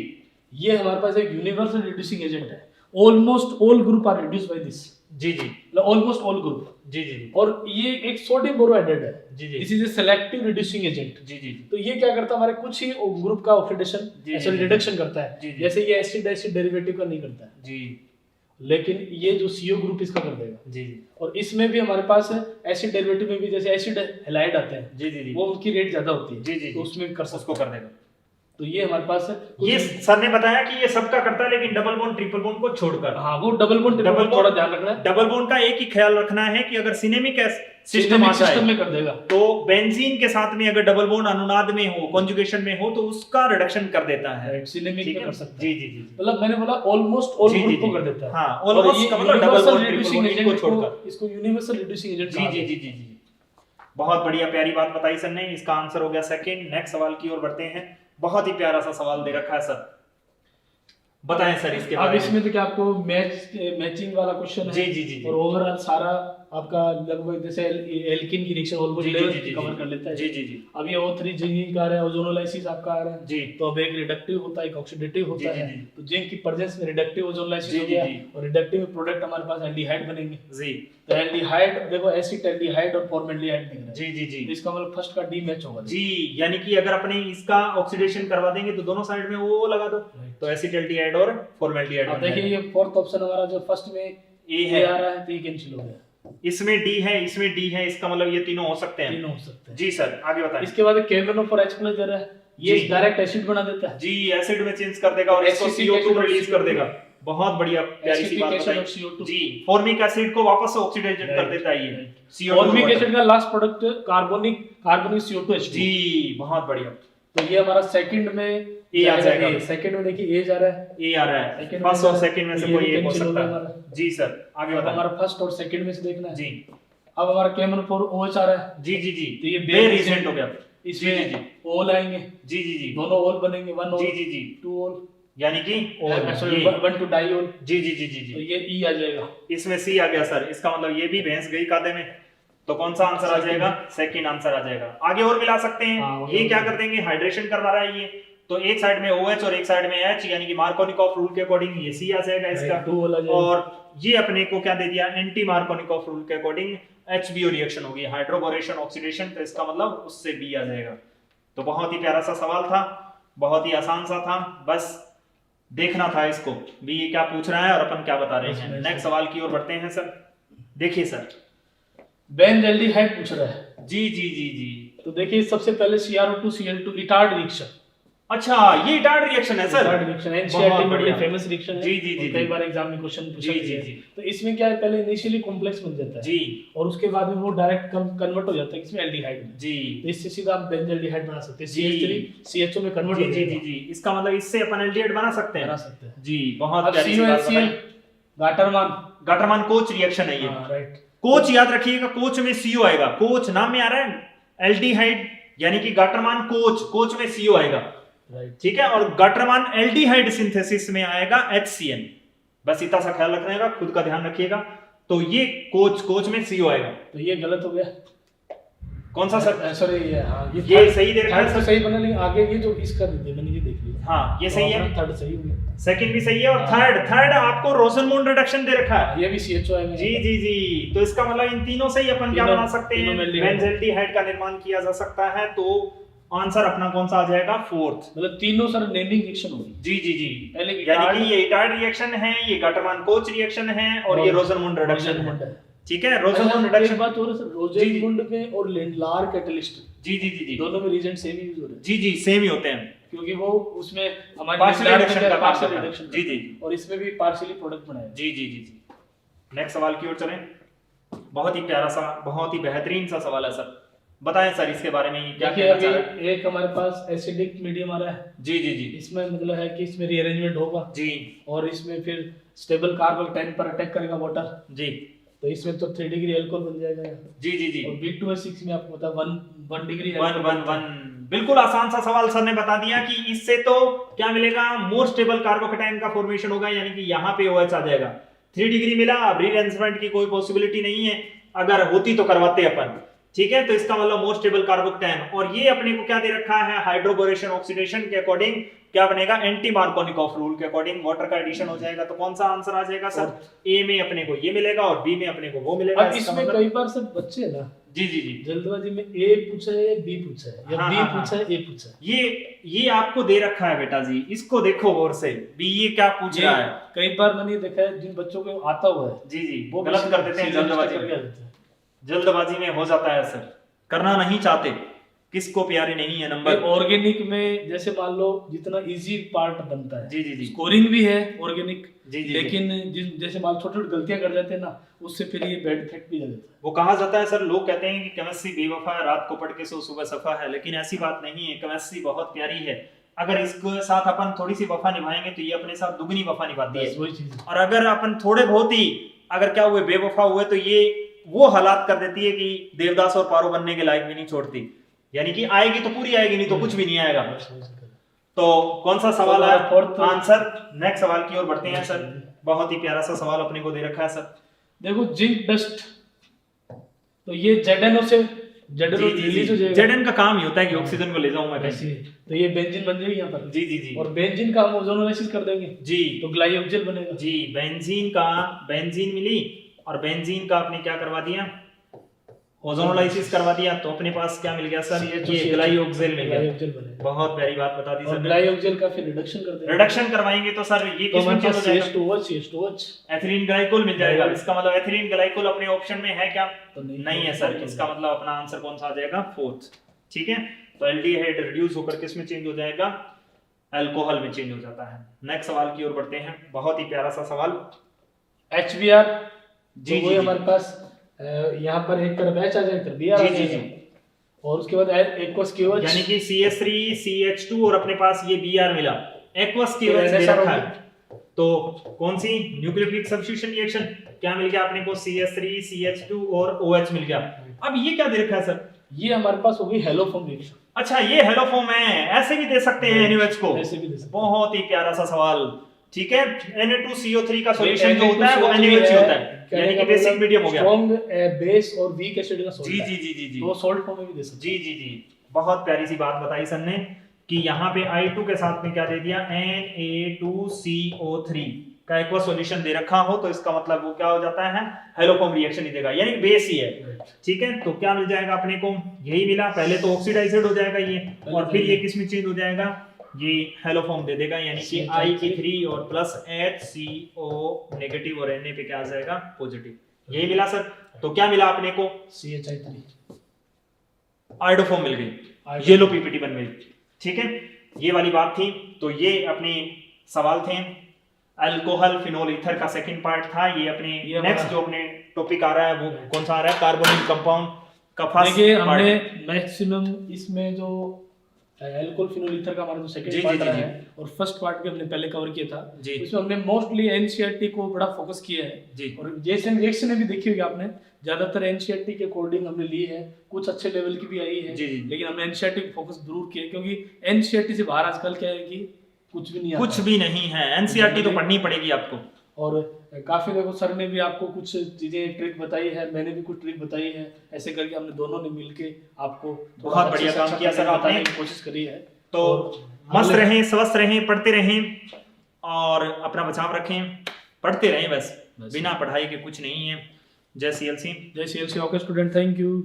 ये हमारे पास एक यूनिवर्सल रिड्यूसिंग एजेंट है, almost all group are reduced by this. जी जी, ऑलमोस्ट ऑल ग्रुप। जी जी जी, और ये एक सोडियम बोरोहाइड्राइड है, जी जी, this is a selective reducing agent. जी जी, तो ये क्या करता है, हमारे कुछ ही ग्रुप का ऑक्सीडेशन सॉरी रिडक्शन करता है, जी, जी। जैसे ये एसिड एसिड डेरिवेटिव का नहीं करता है, जी लेकिन ये जो CO ग्रुप इसका कर देगा। जी जी, और इसमें भी हमारे पास एसिड डेरिवेटिव में भी जैसे एसिड हैलाइड आते हैं, जी जी जी, वो उनकी रेट ज्यादा होती है, जी जी, तो उसमें भी कर सकते उसको कर देगा। तो ये हमारे पास ये सर ने बताया कि ये सबका करता है, लेकिन डबल बॉन्ड ट्रिपल बॉन्ड को छोड़कर। हाँ वो डबल बॉन्ड थोड़ा ध्यान रखना है, डबल बॉन्ड का एक ही ख्याल रखना है कि अगर सिनेमिक सिस्टम सिस्टम में कर देगा, तो बेंजीन के साथ में अगर डबल बॉन्ड अनुनाद में हो, कॉन्जुगेशन में हो, तो उसका रिडक्शन कर देता है। सिनेमिक ठीक में है? कर सकता जी है। जी जी, मतलब मैंने बोला ऑलमोस्ट ऑल जी, ग्रुप जी, को जी। कर देता है। हाँ, और almost ये का मतलब double universal bond reducing triple agent bond को छोड़कर। इसको यूनिवर्सल रिड्यूसिंग एजेंट जी जी जी जी जी, बहुत बढ़िया प्यारी बात बताई सर ने, इसका आंसर हो गया सेकंड। नेक्स्ट सवाल की ओर बढ़ते हैं, बहुत ही प्यारा सा सवाल दे रखा है सर, बताएं सर इसके अब बारे में। इसमें तो क्या आपको मैचिंग वाला क्वेश्चन है, जी जी जी जी, और ओवरऑल सारा आपका लगभग जैसे एल्किन की रिएक्शन ऑलमोस्ट जी, जी, जी, जी, कवर कर लेता है। जी जी जी, अब ये O3 जिंक का आ रहा है, ओजोनोलाइसिस आपका आ रहा है, जी तो अब एक रिडक्टिव होता है, एक ऑक्सीडेटिव होता जी, है। जी, जी। तो जिंक की प्रेजेंस में रिडक्टिव जी, ओजोनोलाइसिस हो जी, गया, जी। और रिडक्टिव प्रोडक्ट हमारे पास एल्डिहाइड बनेंगे। जी तो एल्डिहाइड देखो, एसिड एल्डिहाइड और फॉर्मेल्डिहाइड दिख रहा है, जी जी जी तो इसका मतलब फर्स्ट का डी मैच होगा जी, यानी कि अगर अपने इसका ऑक्सीडेशन करवा देंगे तो दोनों साइड में वो लगा दो, तो एसिटाल्डिहाइड और फॉर्मेल्डिहाइड। अब देखिए ये फोर्थ ऑप्शन हमारा जो फर्स्ट में ए ए है, आ रहा है, तो ये कैंसिल हो गया, इसमें डी है, इसमें डी है, इसका मतलब ये तीनों हो सकते हैं। तीनों हो सकते हैं। जी सर, आगे बताएं। इसके बाद KMnO for H+ दे रहा है, ये जी। डायरेक्ट एसिड बना देता है, जी एसिड में चेंज कर देगा और इसको Acidification CO2 रिलीज कर और देगा। बहुत बढ़िया प्यारी सी बात Acidification बताई of CO2। Ji, formic acid को वापस से ऑक्सीडेट कर देता है ये CO2 फॉर्मिक एसिड का लास्ट प्रोडक्ट कार्बोनिक CO2H2। जी, बहुत बढ़िया। तो ये हमारा सेकंड में ए आ जाएगा। सेकंड में देखिए ए जा रहा है, ए आ रहा है, Second फर्स्ट में और सेकंड में से ये कोई भी एक हो cancel सकता होगा है। हमारा। जी सर, आगे अब बताएं। हमारा फर्स्ट और सेकंड में से देखना है। जी अब हमारा KMnO for OH आ रहा है, जी जी जी, तो ये बेयर रिजेंट हो गया। इसमें ओल आएंगे, जी जी जी, दोनों ओल बनेंगे, 1 ओल, जी जी जी, 2 ओल, यानी कि सॉरी 1 to डाइओल, जी जी जी जी तो जी, ये ई आ जाएगा। इसमें सी आ गया सर, इसका मतलब ये भी भैंस गई कादे में, तो कौन सा आंसर आ जाएगा? सेकंड आंसर आ जाएगा। आगे और मिला सकते हैं। हाँ, ये क्या कर देंगे, हाइड्रेशन करवा रहा है ये, तो एक साइड में OH और एक साइड में H, यानी कि मार्कोनिकॉफ रूल के अकॉर्डिंग ये सी आ जाएगा इसका, 2 ओल आ जाएगा। और ये अपने को क्या दे दिया, एंटी मार्कोनिकॉफ रूल के अकॉर्डिंग HBO रिएक्शन होगी, हाइड्रोबोरेशन ऑक्सीडेशन, तो इसका मतलब उससे B आ जाएगा। तो बहुत ही प्यारा सा सवाल था, बहुत ही आसान सा था, बस देखना था इसको भी ये क्या पूछ रहा है और अपन क्या बता रहे हैं। नेक्स्ट सवाल की ओर बढ़ते हैं सर। देखिए सर, बेंजल्डिहाइड पूछ रहा है। जी जी जी जी, तो देखिए सबसे पहले CrO2 Cl2 इटार्ड रिएक्शन। अच्छा ये इटार्ड रिएक्शन है सर, इटार्ड रिएक्शन है, एनसीईआरटी में बड़ी फेमस रिएक्शन है। जी जी जी, कई बार एग्जाम में क्वेश्चन पूछा जी गया जी है। जी, तो इसमें क्या है, पहले इनिशियली कॉम्प्लेक्स बन जाता है जी, और उसके बाद में वो डायरेक्ट कन्वर्ट हो जाता है इसमें एल्डिहाइड में। जी तो इससे सीधा आप बेंजल्डिहाइड बना सकते हैं, जी। CH3 CHO में कन्वर्ट जी हो जी जाएगा। जी जी, इसका मतलब इससे अपन एल्डिहाइड बना सकते बना हैं सकते हैं जी। बहुत अब प्यारी सी बात COHCl बताई। गाटरमान। गाटरमान कोच रिएक्शन है ये, हाँ राइट, कोच याद रखिएगा, कोच में CO आएगा, कोच नाम में आ रहा है एल्डिहाइड, यानी कि गाटरमान कोच, कोच में CO आएगा, राइट ठीक है, और गाटरमान एल्डिहाइड सिंथेसिस में आएगा HCN। बस इतना सा ख्याल रखने का, खुद का ध्यान रखिएगा। तो ये कोच में CO आएगा, तो ये गलत हो गया। कौन सा सर? सॉरी ये सही दे रखा है थर्ड सर, सही बना, लेकिन आगे ये जो इसका दे दिया मैंने, ये देख लिया। हाँ ये सही है, थर्ड सही हो गया, सेकंड भी सही है, और थर्ड आपको रोसेनमून रिडक्शन दे रखा है। ये भी CHO आएगा। जी जी जी, तो इसका मतलब इन तीनों से ही अपन क्या तीनों- बना सकते हैं, तीनों में एल्डिहाइड। बेंजल्डिहाइड का निर्माण किया जा सकता है। तो आंसर अपना कौन सा आ जाएगा? फोर्थ। मतलब तीनों सर नेमिंग रिएक्शन होगी। जी जी जी, पहले यानी कि ये इटार्ड रिएक्शन है, ये गाटरमान कोच रिएक्शन है, और ये रोसेनमून रिडक्शन है, ठीक है। रोसेनमून रिडक्शन, एक बात और है सर, रोसेनमुंड में और लिंडलार कैटलिस्ट जी जी जी जी, दोनों में रीजेंट सेम यूज हो रहे हैं, जी जी सेम ही होते हैं, क्योंकि वो उसमें हमारे पार्शियल रिडक्शन का काम पार्शियल करता है। रिडक्शन, जी जी और इसमें भी पार्शियली प्रोडक्ट बनाया। जी जी जी जी। नेक्स्ट सवाल की ओर चलें। बहुत ही प्यारा सा, बहुत ही बेहतरीन सा सवाल है सर, बताएं सर इसके बारे में क्या देखिए कहना चाह रहे हैं? अभी एक हमारे पास एसिडिक मीडियम आ रहा है, जी जी जी इसमें मतलब है कि इसमें रीअरेंजमेंट होगा जी और इसमें फिर स्टेबल कार्बन 10 पर अटैक करेगा वाटर, जी तो इसमें तो 3 डिग्री अल्कोहल बन जाएगा यहाँ। जी जी जी, और B2H6 में आपको पता 1 डिग्री वन बिल्कुल आसान सा सवाल सर ने बता दिया कि इससे तो क्या मिलेगा, मोर स्टेबल कार्बोकेटाइन का फॉर्मेशन होगा, यानी कि यहाँ पे OH आ जाएगा। 3 डिग्री मिला, अब रीअरेंजमेंट की कोई पॉसिबिलिटी नहीं है, अगर होती तो करवाते अपन, ठीक है। तो इसका मतलब मोर स्टेबल कार्बोकेटाइन, और ये अपने को क्या दे रखा है, हाइड्रोबोरेशन ऑक्सीडेशन के अकॉर्डिंग क्या बनेगा, एंटी मार्कोनिकॉफ रूल के अकॉर्डिंग वाटर का एडिशन हो जाएगा। तो कौन सा आंसर आ जाएगा सर? ए में अपने को ये मिलेगा और बी में अपने को वो मिलेगा। अब इसमें कई बार सब बच्चे है ना, जी जी जी, जल्दबाजी में A पूछा है, B पूछा है, या हाँ, B हाँ, पूछा है, A पूछा है। ये आपको दे रखा है बेटा जी, इसको देखो गौर से, बी ये क्या पूछ रहा है। कई बार मैंने देखा है जिन बच्चों को आता हुआ है जी जी, वो गलत कर देते हैं, जल्दबाजी में, जल्दबाजी में हो जाता है सर, करना नहीं चाहते, किसको प्यारे नहीं है नंबर। ऑर्गेनिक में जैसे मान लो जितना इजी पार्ट बनता है, जी जी जी, स्कोरिंग भी है ऑर्गेनिक, जी जी, लेकिन जैसे मान छोटी छोटी गलतियां कर जाते हैं ना, उससे फिर ये बैड इफेक्ट भी आ जाता है। वो कहा जाता है सर, लोग कहते हैं कि केमिस्ट्री बेवफा है, रात को पढ़ के सो सुबह सफा है, लेकिन ऐसी बात नहीं है, केमिस्ट्री बहुत प्यारी है। अगर इसके साथ अपन थोड़ी सी वफा निभाएंगे तो ये अपने साथ दुगनी वफा निभाती है, वही चीज। और अगर अपन थोड़े बहुत ही अगर क्या हुए बेवफा हुए तो ये वो हालात कर देती है कि देवदास और पारो बनने के लायक भी नहीं छोड़ती, यानी कि आएगी तो पूरी आएगी, नहीं तो कुछ भी नहीं आएगा। तो कौन सा सवाल है आंसर? नेक्स्ट सवाल की ओर बढ़ते हैं सर, बहुत ही प्यारा सा सवाल अपने को दे रखा है सर। देखो जिंक डस्ट, तो ये ZNO से रिलीज हो जाएगा। जेडन का काम ही होता है कि ऑक्सीजन को ले जाऊं मैं ऐसे, तो ये बेंजीन बन जाएगी यहाँ पर। जी जी जी, और बेंजीन का हम ओजोनोलाइसिस कर देंगे जी, तो ग्लाइकोजेन बनेगा। जी, बेंजीन मिली, और बेंजीन का आपने क्या करवा दिया, ओजोनोलाइसिस करवा दिया, तो अपने पास क्या मिल गया सर, ये ग्लाइकोजेन मिल गया। बनेगा। बहुत प्यारी बात बता दी सर। ग्लाइकोजेन का फिर रिडक्शन कर देंगे, रिडक्शन करवाएंगे तो सर ये तो किस में चेंज हो जाएगा, CH2OH एथिलीन ग्लाइकोल मिल जाएगा। इसका मतलब एथिलीन ग्लाइकोल अपने ऑप्शन में है क्या? तो नहीं है सर, इसका मतलब अपना आंसर कौन सा आ जाएगा, फोर्थ, ठीक है। तो एल्डिहाइड रिड्यूस होकर किस में चेंज हो जाएगा, अल्कोहल में चेंज हो जाता है। नेक्स्ट सवाल की ओर बढ़ते हैं, बहुत ही प्यारा सा सवाल। HBr, जी वो जी हमारे पास यहाँ पर एक तरफ H आ जाएगा, एक तरफ Br आ जी जी जाएगा, और उसके बाद एक्वस KOH, यानी कि CH3 CH2 और अपने पास ये Br मिला, एक्वस KOH दे रखा है। तो कौन सी न्यूक्लियोफिलिक सब्स्टिट्यूशन रिएक्शन, क्या मिल गया अपने को, CH3 CH2 और OH मिल गया। अब ये क्या दे रखा है सर, ये हमारे पास हो गई हेलोफॉर्म रिएक्शन। अच्छा, ये हेलोफॉर्म है, ऐसे भी दे सकते हैं NaOH को? ऐसे भी दे सकते हैं। बहुत ही प्यारा सा सवाल। ठीक है, Na2CO3 का सॉल्यूशन जो होता है वो NaOH ही होता है, यानी कि बेसिक मीडियम हो गया। स्ट्रॉन्ग बेस और वीक एसिड का सॉल्ट। जी जी जी जी जी, तो सॉल्ट फॉर्म में भी दे सकते जी जी जी। बहुत प्यारी सी बात बताई सर ने कि यहाँ पे I2 के साथ में क्या दे दिया, Na2CO3 का एक्वा सॉल्यूशन दे रखा हो तो इसका मतलब वो क्या हो जाता है, हेलोफॉर्म रिएक्शन ही देगा, यानी बेस ही है। ठीक है, तो क्या मिल जाएगा अपने को, यही मिला। पहले तो ऑक्सीडाइज्ड हो जाएगा ये, और फिर ये किस में चेंज हो जाएगा, ये हेलोफॉर्म दे देगा, यानी कि I3 और प्लस HCO नेगेटिव और Na पे क्या आ जाएगा, पॉजिटिव। यही मिला सर। तो क्या मिला अपने को, CHI3 आयोडोफॉर्म मिल गई, येलो पीपीटी बन गई। ठीक है, ये वाली बात थी। तो ये अपने सवाल थे अल्कोहल फिनोल ईथर का सेकंड पार्ट था। ये अपने नेक्स्ट जो अपने टॉपिक आ रहा है वो कौन सा आ रहा है, कार्बोनिल कंपाउंड का फर्स्ट। देखिए हमने मैक्सिमम इसमें जो अल्कोहल फिनोल ईथर का हमारा जो सेकंड पार्ट है और फर्स्ट पार्ट भी हमने पहले कवर किया था, इसमें हमने मोस्टली एनसीईआरटी को बड़ा फोकस किया है। और जैसे रिएक्शन भी देखी होगी आपने, ज्यादातर एनसीईआरटी के अकॉर्डिंग हमने ली है, कुछ अच्छे लेवल की भी आई है, लेकिन हमने एनसीईआरटी को फोकस जरूर किया, क्योंकि एनसीईआरटी से बाहर आजकल क्या है कि कुछ भी नहीं आता, कुछ भी नहीं है। एनसीईआरटी तो पढ़नी पड़ेगी आपको। और काफी देखो सर ने भी आपको कुछ चीजें ट्रिक बताई है, मैंने भी कुछ ट्रिक बताई है, ऐसे करके हमने दोनों ने मिलके आपको बहुत बढ़िया काम किया सर आपने, कोशिश करी है। तो मस्त रहें, स्वस्थ रहें, पढ़ते रहें और अपना बचाव रखें, पढ़ते रहें बस, बिना पढ़ाई के कुछ नहीं है। जय CLC। Okay student, thank you.